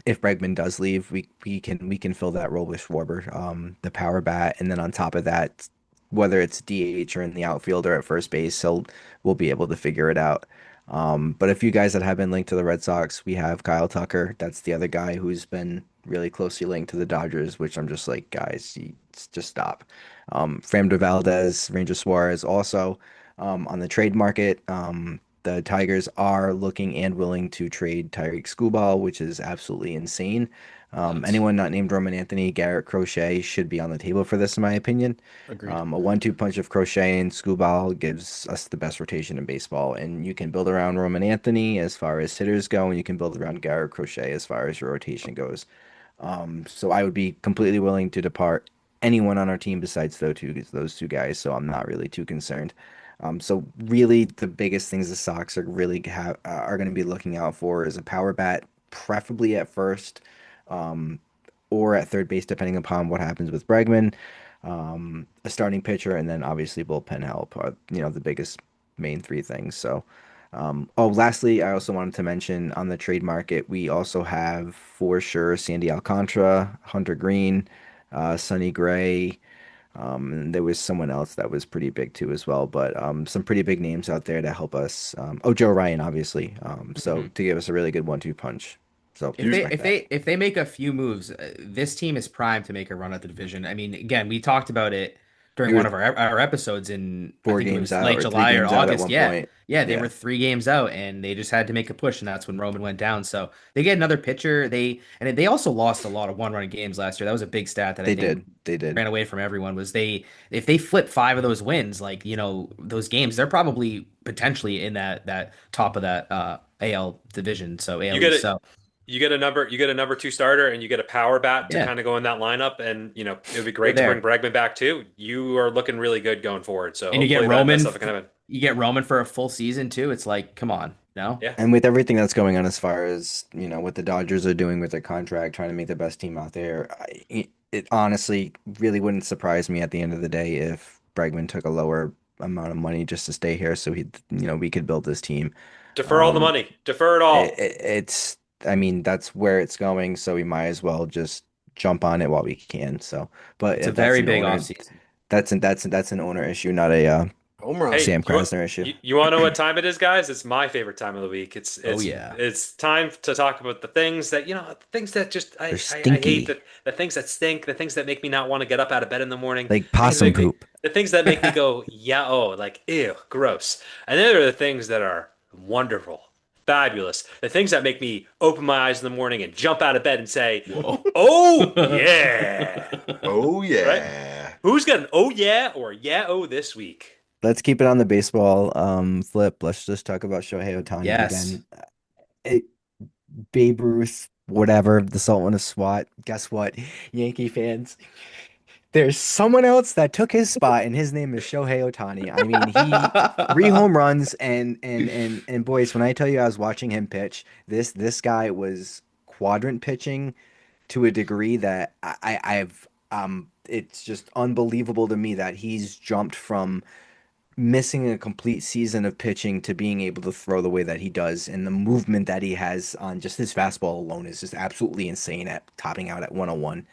[SPEAKER 3] if Bregman does leave, we can fill that role with Schwarber, the power bat, and then on top of that, whether it's DH or in the outfield or at first base, we'll be able to figure it out. But a few guys that have been linked to the Red Sox, we have Kyle Tucker. That's the other guy who's been really closely linked to the Dodgers, which I'm just like, guys, just stop. Framber Valdez, Ranger Suarez also on the trade market. The Tigers are looking and willing to trade Tyreek Skubal, which is absolutely insane.
[SPEAKER 4] Nuts.
[SPEAKER 3] Anyone not named Roman Anthony, Garrett Crochet should be on the table for this, in my opinion.
[SPEAKER 6] Agreed.
[SPEAKER 3] A 1-2 punch of Crochet and Skubal gives us the best rotation in baseball, and you can build around Roman Anthony as far as hitters go, and you can build around Garrett Crochet as far as your rotation goes. So I would be completely willing to depart anyone on our team besides those two guys. So I'm not really too concerned. So really, the biggest things the Sox are going to be looking out for is a power bat, preferably at first, um, or at third base, depending upon what happens with Bregman. A starting pitcher, and then obviously bullpen help are the biggest main three things. So. Lastly, I also wanted to mention on the trade market, we also have for sure Sandy Alcantara, Hunter Green, Sonny Gray. And there was someone else that was pretty big too as well, but some pretty big names out there to help us. Joe Ryan, obviously. So
[SPEAKER 4] Mhm.
[SPEAKER 3] to give us a really good 1-2 punch. So
[SPEAKER 4] If they
[SPEAKER 3] expect
[SPEAKER 4] if
[SPEAKER 3] that.
[SPEAKER 4] they if they make a few moves, this team is primed to make a run at the division. I mean, again, we talked about it during
[SPEAKER 3] We
[SPEAKER 4] one
[SPEAKER 3] were
[SPEAKER 4] of our episodes in, I
[SPEAKER 3] 4
[SPEAKER 4] think it
[SPEAKER 3] games
[SPEAKER 4] was
[SPEAKER 3] out
[SPEAKER 4] late
[SPEAKER 3] or 3
[SPEAKER 4] July or
[SPEAKER 3] games out at
[SPEAKER 4] August.
[SPEAKER 3] one
[SPEAKER 4] Yeah.
[SPEAKER 3] point.
[SPEAKER 4] Yeah, they
[SPEAKER 3] Yeah.
[SPEAKER 4] were 3 games out and they just had to make a push, and that's when Roman went down. So they get another pitcher. They also lost a lot of one-run games last year. That was a big stat that I
[SPEAKER 3] They
[SPEAKER 4] think
[SPEAKER 3] did. They did.
[SPEAKER 4] ran away from everyone was if they flip 5 of those wins, like, those games, they're probably potentially in that top of that AL division, so
[SPEAKER 5] You
[SPEAKER 4] AL
[SPEAKER 5] get
[SPEAKER 4] East.
[SPEAKER 5] it.
[SPEAKER 4] So
[SPEAKER 5] You get a number two starter, and you get a power bat to
[SPEAKER 4] yeah,
[SPEAKER 5] kind of go in that lineup. And it would be
[SPEAKER 4] you're
[SPEAKER 5] great to bring
[SPEAKER 4] there.
[SPEAKER 5] Bregman back too. You are looking really good going forward. So
[SPEAKER 4] And
[SPEAKER 5] hopefully that stuff can happen.
[SPEAKER 4] You get Roman for a full season too. It's like, come on, no?
[SPEAKER 5] Yeah.
[SPEAKER 3] And with everything that's going on as far as, what the Dodgers are doing with their contract, trying to make the best team out there, it honestly really wouldn't surprise me at the end of the day if Bregman took a lower amount of money just to stay here so we could build this team.
[SPEAKER 5] Defer all the
[SPEAKER 3] Um,
[SPEAKER 5] money. Defer it all.
[SPEAKER 3] I mean, that's where it's going, so we might as well just jump on it while we can. So, but
[SPEAKER 4] It's a
[SPEAKER 3] if that's
[SPEAKER 4] very
[SPEAKER 3] an
[SPEAKER 4] big
[SPEAKER 3] owner,
[SPEAKER 4] offseason.
[SPEAKER 3] that's an owner issue, not a
[SPEAKER 6] Home run.
[SPEAKER 5] Hey,
[SPEAKER 3] Sam Krasner issue.
[SPEAKER 5] you want to know what time it is, guys? It's my favorite time of the week.
[SPEAKER 4] Oh yeah.
[SPEAKER 5] It's time to talk about the things that things that just
[SPEAKER 3] They're
[SPEAKER 5] I
[SPEAKER 3] stinky,
[SPEAKER 5] hate, the things that stink, the things that make me not want to get up out of bed in the morning,
[SPEAKER 3] like
[SPEAKER 5] the things that
[SPEAKER 3] possum
[SPEAKER 5] make me,
[SPEAKER 3] poop.
[SPEAKER 5] the things that make me go yeah, oh, like ew, gross. And then there are the things that are wonderful, fabulous, the things that make me open my eyes in the morning and jump out of bed and say,
[SPEAKER 4] Whoa.
[SPEAKER 5] oh yeah,
[SPEAKER 1] Oh
[SPEAKER 5] right?
[SPEAKER 1] yeah.
[SPEAKER 5] Who's got an oh yeah or yeah oh this week?
[SPEAKER 3] Let's keep it on the baseball flip. Let's just talk about Shohei Ohtani
[SPEAKER 4] Yes.
[SPEAKER 3] again. It, Babe Ruth, whatever, the Sultan of SWAT. Guess what, Yankee fans? There's someone else that took his spot, and his name is Shohei Ohtani. I mean, he 3 home runs, and boys, when I tell you I was watching him pitch, this guy was quadrant pitching to a degree that I've it's just unbelievable to me that he's jumped from missing a complete season of pitching to being able to throw the way that he does, and the movement that he has on just his fastball alone is just absolutely insane at topping out at 101.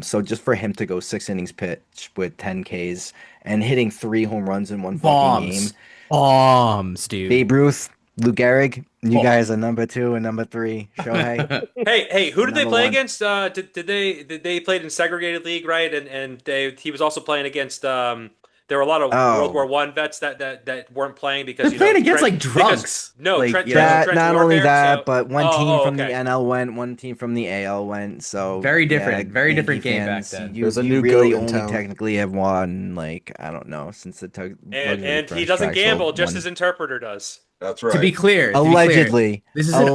[SPEAKER 3] So just for him to go 6 innings pitch with 10 Ks and hitting 3 home runs in one fucking game.
[SPEAKER 4] Bombs, dude.
[SPEAKER 3] Babe Ruth, Lou Gehrig, you
[SPEAKER 4] Oh.
[SPEAKER 3] guys are number 2 and number 3. Shohei.
[SPEAKER 5] Hey, who did they
[SPEAKER 3] Number
[SPEAKER 5] play
[SPEAKER 3] one.
[SPEAKER 5] against? Did they played in segregated league, right? And he was also playing against there were a lot of World
[SPEAKER 3] Oh.
[SPEAKER 5] War One vets that weren't playing because
[SPEAKER 4] They're playing against
[SPEAKER 5] Trent-
[SPEAKER 4] like drunks.
[SPEAKER 5] because- no,
[SPEAKER 4] Like,
[SPEAKER 5] Trent,
[SPEAKER 4] you
[SPEAKER 5] Trent,
[SPEAKER 4] know,
[SPEAKER 3] That
[SPEAKER 5] Trench
[SPEAKER 3] not only
[SPEAKER 5] warfare,
[SPEAKER 3] that,
[SPEAKER 5] so-
[SPEAKER 3] but one
[SPEAKER 5] Oh,
[SPEAKER 3] team
[SPEAKER 5] oh,
[SPEAKER 3] from the
[SPEAKER 5] okay.
[SPEAKER 3] NL went, one team from the AL went. So
[SPEAKER 4] Very different,
[SPEAKER 3] yeah,
[SPEAKER 4] very
[SPEAKER 3] Yankee
[SPEAKER 4] different game back
[SPEAKER 3] fans,
[SPEAKER 4] then.
[SPEAKER 6] There's a
[SPEAKER 3] you
[SPEAKER 6] new
[SPEAKER 3] really
[SPEAKER 6] goat in
[SPEAKER 3] only
[SPEAKER 6] town.
[SPEAKER 3] technically have won, like, I don't know, since the luxury
[SPEAKER 5] And he
[SPEAKER 3] fresh
[SPEAKER 5] doesn't
[SPEAKER 3] track
[SPEAKER 5] gamble,
[SPEAKER 3] sold
[SPEAKER 5] just
[SPEAKER 3] one.
[SPEAKER 5] his interpreter does.
[SPEAKER 1] That's
[SPEAKER 4] To be
[SPEAKER 1] right.
[SPEAKER 4] clear,
[SPEAKER 3] Allegedly.
[SPEAKER 4] this is an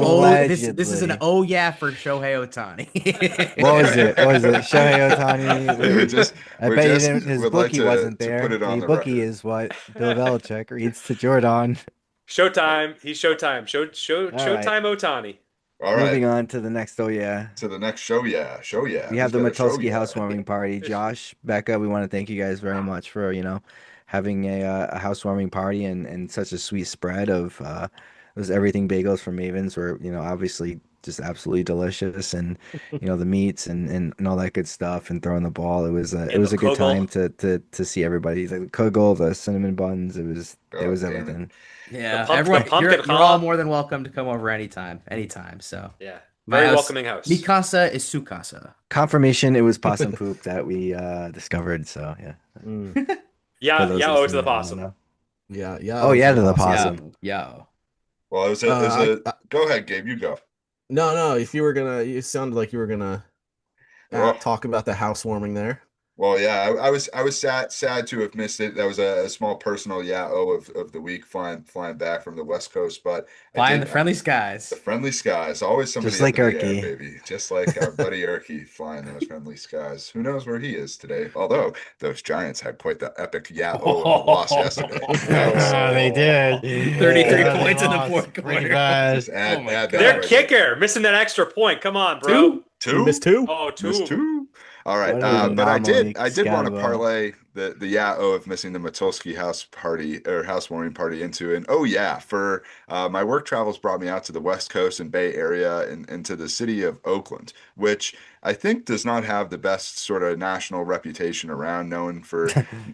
[SPEAKER 4] this is an
[SPEAKER 3] Allegedly.
[SPEAKER 4] oh yeah for Shohei Ohtani.
[SPEAKER 3] What was it? What was it? Shohei Ohtani.
[SPEAKER 1] We're just
[SPEAKER 3] I
[SPEAKER 1] we
[SPEAKER 3] bet you
[SPEAKER 1] just
[SPEAKER 3] didn't, his
[SPEAKER 1] would like
[SPEAKER 3] bookie
[SPEAKER 1] to
[SPEAKER 3] wasn't
[SPEAKER 1] to
[SPEAKER 3] there.
[SPEAKER 1] put it on
[SPEAKER 3] The
[SPEAKER 1] the
[SPEAKER 3] bookie
[SPEAKER 1] record.
[SPEAKER 3] is what Bill Belichick reads to Jordan.
[SPEAKER 5] Showtime. He's Showtime.
[SPEAKER 3] All right.
[SPEAKER 5] Showtime Otani.
[SPEAKER 1] All right.
[SPEAKER 3] Moving on to the next. Oh yeah.
[SPEAKER 1] To the next show, yeah. Show, yeah.
[SPEAKER 3] We have
[SPEAKER 1] Who's
[SPEAKER 3] the
[SPEAKER 1] got a show,
[SPEAKER 3] Metulski
[SPEAKER 1] yeah?
[SPEAKER 3] housewarming party. Josh, Becca, we want to thank you guys very much for, having a housewarming party and such a sweet spread of it was everything bagels from Mavens were, obviously just absolutely delicious, and the meats and all that good stuff, and throwing the ball. It was
[SPEAKER 5] And
[SPEAKER 3] it was
[SPEAKER 5] the
[SPEAKER 3] a good
[SPEAKER 5] kugel.
[SPEAKER 3] time to see everybody. Like the kugel, the cinnamon buns, it was
[SPEAKER 1] Oh, damn it.
[SPEAKER 3] everything.
[SPEAKER 4] Yeah,
[SPEAKER 5] The
[SPEAKER 4] everyone,
[SPEAKER 5] pumpkin
[SPEAKER 4] you're all
[SPEAKER 5] challah.
[SPEAKER 4] more than welcome to come over anytime. So
[SPEAKER 5] Yeah.
[SPEAKER 4] my
[SPEAKER 5] Very
[SPEAKER 4] house,
[SPEAKER 5] welcoming house.
[SPEAKER 4] mi casa is su casa.
[SPEAKER 3] Confirmation it was possum poop that we discovered, so yeah.
[SPEAKER 6] Mm.
[SPEAKER 3] For
[SPEAKER 5] Yeah,
[SPEAKER 3] those
[SPEAKER 5] yeah, oh, to
[SPEAKER 3] listening
[SPEAKER 5] the
[SPEAKER 3] that don't
[SPEAKER 5] possum.
[SPEAKER 3] know.
[SPEAKER 6] Yeah, yeah.
[SPEAKER 3] Oh, yeah,
[SPEAKER 6] those
[SPEAKER 3] to
[SPEAKER 6] are
[SPEAKER 3] the
[SPEAKER 6] awesome.
[SPEAKER 3] possum.
[SPEAKER 4] Yo.
[SPEAKER 1] Well, go ahead, Gabe, you go.
[SPEAKER 6] No, if you were gonna, you sounded like you were gonna
[SPEAKER 1] Oh.
[SPEAKER 6] talk about the housewarming there.
[SPEAKER 1] Well, yeah, I was sad to have missed it. That was a small personal of the week flying back from the West Coast, but
[SPEAKER 4] Flying the friendly skies.
[SPEAKER 1] the friendly skies, always somebody
[SPEAKER 3] Just
[SPEAKER 1] up
[SPEAKER 3] like
[SPEAKER 1] in the air,
[SPEAKER 3] Erky.
[SPEAKER 1] baby. Just like our buddy Erky flying those friendly skies. Who knows where he is today? Although those Giants had quite the epic loss yesterday.
[SPEAKER 5] Oh,
[SPEAKER 3] they did.
[SPEAKER 4] 33
[SPEAKER 3] Yeah, they
[SPEAKER 4] points in the
[SPEAKER 3] lost
[SPEAKER 4] fourth
[SPEAKER 3] pretty
[SPEAKER 4] quarter.
[SPEAKER 3] bad.
[SPEAKER 1] Just add,
[SPEAKER 4] Oh my
[SPEAKER 1] add
[SPEAKER 4] God.
[SPEAKER 1] that
[SPEAKER 5] Their
[SPEAKER 1] right
[SPEAKER 5] kicker missing that extra point. Come on, bro.
[SPEAKER 4] Two?
[SPEAKER 1] there.
[SPEAKER 6] You missed two?
[SPEAKER 5] Oh, two.
[SPEAKER 1] Missed two. All right,
[SPEAKER 3] What an
[SPEAKER 1] but I
[SPEAKER 3] anomaly,
[SPEAKER 1] did want to
[SPEAKER 3] Scatabo.
[SPEAKER 1] parlay the of missing the Matulski house party or housewarming party into an oh yeah for my work travels brought me out to the West Coast and Bay Area and into the city of Oakland, which I think does not have the best sort of national reputation around, known for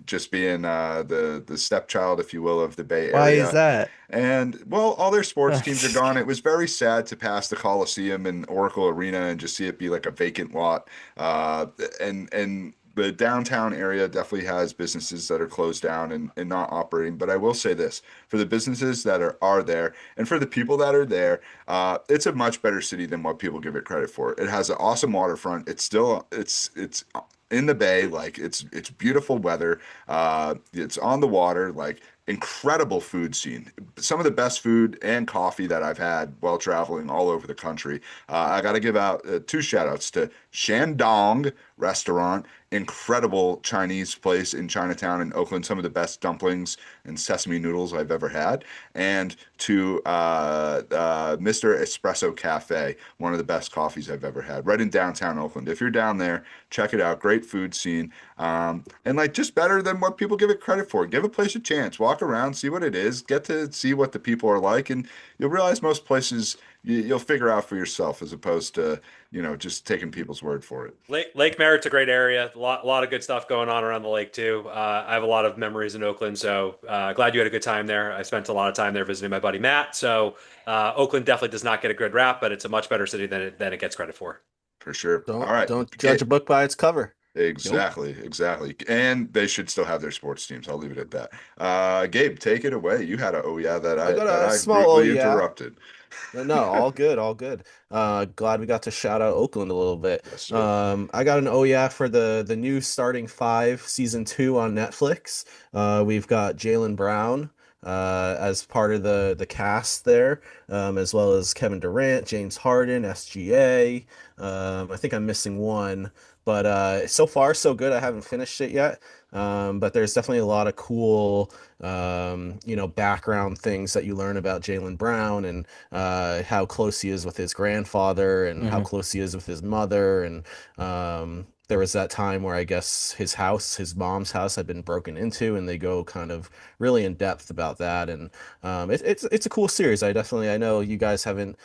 [SPEAKER 1] just being the stepchild, if you will, of the Bay
[SPEAKER 3] Why
[SPEAKER 1] Area.
[SPEAKER 3] is that?
[SPEAKER 1] And well, all their sports teams are gone. It was very sad to pass the Coliseum and Oracle Arena and just see it be like a vacant lot. And the downtown area definitely has businesses that are closed down and not operating. But I will say this, for the businesses that are there and for the people that are there, it's a much better city than what people give it credit for. It has an awesome waterfront. It's in the bay, like it's beautiful weather. It's on the water, like incredible food scene. Some of the best food and coffee that I've had while traveling all over the country. I got to give out two shout outs to Shandong Restaurant, incredible Chinese place in Chinatown in Oakland, some of the best dumplings and sesame noodles I've ever had, and to Mr. Espresso Cafe, one of the best coffees I've ever had, right in downtown Oakland. If you're down there, check it out. Great food scene, and like just better than what people give it credit for. Give a place a chance. Walk around, see what it is, get to see what the people are like, and you'll realize most places you'll figure out for yourself as opposed to just taking people's word for it.
[SPEAKER 5] Lake Merritt's a great area. A lot of good stuff going on around the lake too. I have a lot of memories in Oakland, so glad you had a good time there. I spent a lot of time there visiting my buddy Matt. So Oakland definitely does not get a good rap, but it's a much better city than it gets credit for.
[SPEAKER 1] For sure.
[SPEAKER 6] Don't
[SPEAKER 1] All right.
[SPEAKER 6] don't judge a book by its cover.
[SPEAKER 1] Exactly, exactly. And they should still have their sports teams. I'll leave it at that. Gabe, take it away. You had a oh yeah that
[SPEAKER 6] I got
[SPEAKER 1] that
[SPEAKER 6] a
[SPEAKER 1] I
[SPEAKER 6] small
[SPEAKER 1] rudely
[SPEAKER 6] oh yeah.
[SPEAKER 1] interrupted.
[SPEAKER 6] No, all good, all good. Glad we got to shout out Oakland a little bit.
[SPEAKER 1] Yes, sir.
[SPEAKER 6] I got an oh yeah for the new Starting Five season 2 on Netflix. We've got Jaylen Brown as part of the cast there, as well as Kevin Durant, James Harden, SGA. I think I'm missing one, but so far so good. I haven't finished it yet. But there's definitely a lot of cool, background things that you learn about Jaylen Brown and how close he is with his grandfather and how close he is with his mother. And there was that time where I guess his mom's house had been broken into, and they go kind of really in depth about that. And it's a cool series. I know you guys haven't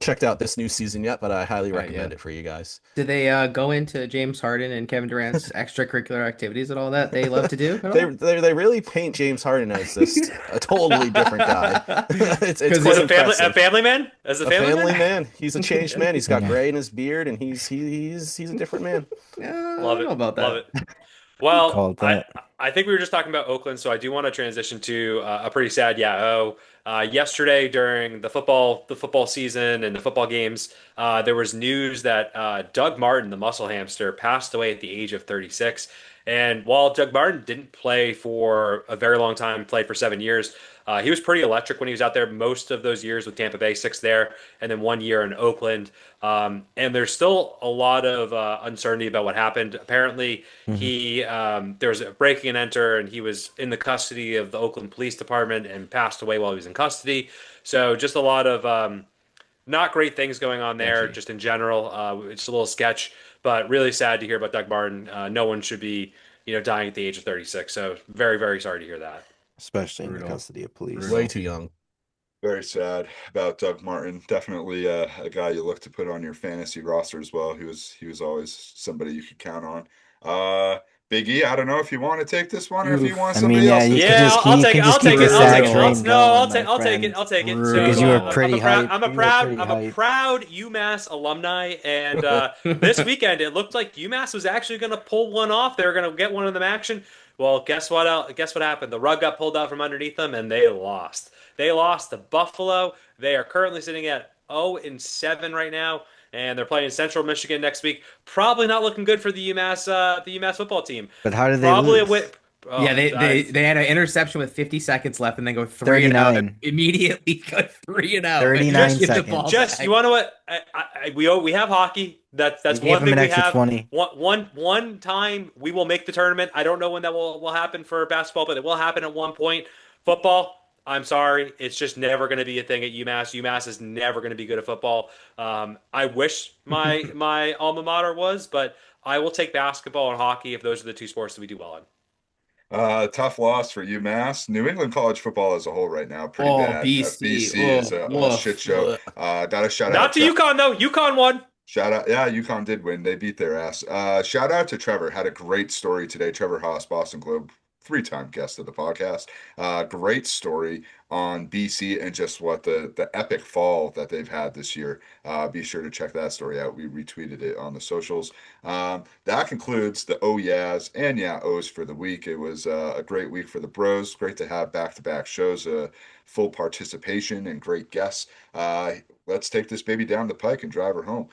[SPEAKER 6] checked out this new season yet, but I highly recommend it for you guys.
[SPEAKER 4] Did they go into James Harden and Kevin Durant's extracurricular activities and all that they love to do?
[SPEAKER 6] They really paint James Harden as this a totally different guy. It's
[SPEAKER 5] As
[SPEAKER 6] quite
[SPEAKER 5] a
[SPEAKER 6] impressive.
[SPEAKER 5] family man? As a family man?
[SPEAKER 6] man. He's a changed man. He's got gray in his beard, and he's a different man.
[SPEAKER 5] Love
[SPEAKER 4] I don't
[SPEAKER 5] it.
[SPEAKER 4] know about that.
[SPEAKER 5] Love it. Well,
[SPEAKER 3] Called that.
[SPEAKER 5] I think we were just talking about Oakland, so I do want to transition to a pretty sad yesterday during the football season and the football games, there was news that Doug Martin, the muscle hamster, passed away at the age of 36. And while Doug Martin didn't play for a very long time, played for 7 years, he was pretty electric when he was out there most of those years with Tampa Bay, 6 there, and then 1 year in Oakland. And there's still a lot of uncertainty about what happened. Apparently, there was a breaking and enter, and he was in the custody of the Oakland Police Department and passed away while he was in custody. So just a lot of not great things going on there, just in general. It's a little sketch, but really sad to hear about Doug Martin. No one should be, dying at the age of 36. So very, very sorry to hear that.
[SPEAKER 3] Especially in the custody of police.
[SPEAKER 6] Way too young.
[SPEAKER 1] Very sad about Doug Martin. Definitely a guy you look to put on your fantasy roster as well. He was always somebody you could count on. Big E, I don't know if you want to take this one or if you want somebody else.
[SPEAKER 5] I'll take it. I'll take it. I'll take it.
[SPEAKER 3] Because you were pretty hyped.
[SPEAKER 5] I'm a proud UMass alumni, and this weekend it looked like UMass was actually going to pull one off. They were going to get one of them action. Well, guess what? Guess what happened? The rug got pulled out from underneath them, and they lost. They lost to Buffalo. They are currently sitting at 0-7 right now, and they're playing Central Michigan next week. Probably not looking good for the UMass football team.
[SPEAKER 3] But how did they lose?
[SPEAKER 4] They had an interception with 50 seconds left, and then go 3-0. Immediately go 3-0.
[SPEAKER 3] 39 seconds.
[SPEAKER 5] You want to what? We have hockey. That's one thing we have.
[SPEAKER 3] 20.
[SPEAKER 5] One time we will make the tournament. I don't know when that will happen for basketball, but it will happen at one point. Football, I'm sorry, it's just never going to be a thing at UMass. UMass is never going to be good at football. I wish my alma mater was, but I will take basketball and hockey if those are the two sports that we do well in.
[SPEAKER 1] Tough loss for UMass. New England college football as a whole right now, pretty bad. BC is a shit show. Got a shout out.
[SPEAKER 5] Not to UConn though. UConn won.
[SPEAKER 1] Shout out. Yeah, UConn did win. They beat their ass. Shout out to Trevor. Had a great story today. Trevor Haas, Boston Globe three-time guest of the podcast. Great story on BC and just what the epic fall that they've had this year. Be sure to check that story out. We retweeted it on the socials. That concludes the oh yeahs and yeah ohs for the week. It was a great week for the bros. Great to have back-to-back shows, full participation and great guests. Let's take this baby down the pike and drive her home.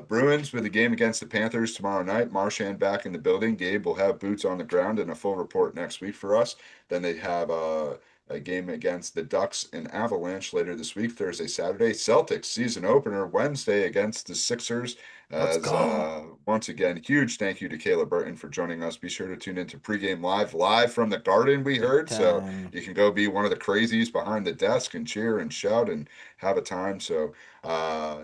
[SPEAKER 1] Bruins with a game against the Panthers tomorrow night. Marchand back in the building. Gabe will have boots on the ground and a full report next week for us. Then they have a game against the Ducks and Avalanche later this week, Thursday, Saturday. Celtics season opener Wednesday against the Sixers.
[SPEAKER 6] Let's go.
[SPEAKER 1] Once again, huge thank you to Kayla Burton for joining us. Be sure to tune into pregame live from the Garden, we heard. So you can go be one of the crazies behind the desk and cheer and shout and have a time. So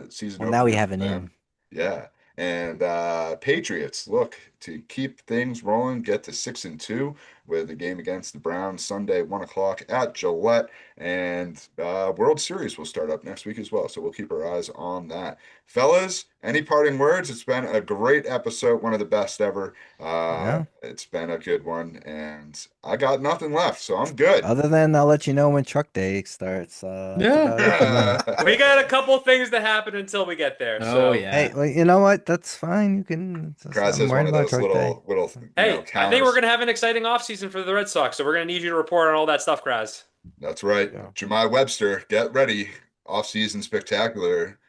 [SPEAKER 1] season
[SPEAKER 3] Well, now we
[SPEAKER 1] opener
[SPEAKER 3] have
[SPEAKER 1] for
[SPEAKER 3] an
[SPEAKER 1] them.
[SPEAKER 3] in.
[SPEAKER 1] Yeah. And Patriots look to keep things rolling, get to 6-2 with the game against the Browns Sunday, 1 o'clock at Gillette. And World Series will start up next week as well. So we'll keep our eyes on that. Fellas, any parting words? It's been a great episode, one of the best ever.
[SPEAKER 3] Yeah.
[SPEAKER 1] It's been a good one, and I got nothing left, so I'm good.
[SPEAKER 3] Other than I'll let you know when truck day starts. That's about it for me.
[SPEAKER 5] We got a couple things to happen until we get there.
[SPEAKER 4] Oh,
[SPEAKER 5] So
[SPEAKER 4] yeah.
[SPEAKER 3] Hey, well, you know what? That's fine. You can.
[SPEAKER 1] Kraz
[SPEAKER 3] I'm
[SPEAKER 1] has
[SPEAKER 3] worried
[SPEAKER 1] one of
[SPEAKER 3] about
[SPEAKER 1] those
[SPEAKER 3] truck day.
[SPEAKER 1] little
[SPEAKER 5] hey, I think we're
[SPEAKER 1] counters.
[SPEAKER 5] gonna have an exciting offseason for the Red Sox, so we're gonna need you to report on all that stuff, Kraz.
[SPEAKER 1] That's right.
[SPEAKER 3] Yeah.
[SPEAKER 1] Jemai Webster, get ready. Off-season spectacular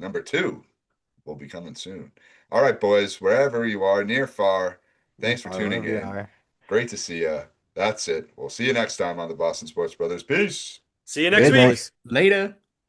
[SPEAKER 1] #2 will be coming soon. All right, boys, wherever you are, near, far, thanks for tuning
[SPEAKER 3] Wherever we
[SPEAKER 1] in.
[SPEAKER 3] are.
[SPEAKER 1] Great to see you. That's it. We'll see you next time on the Boston Sports Brothers. Peace.
[SPEAKER 5] See you next
[SPEAKER 3] Good
[SPEAKER 5] week.
[SPEAKER 3] night.
[SPEAKER 4] Later.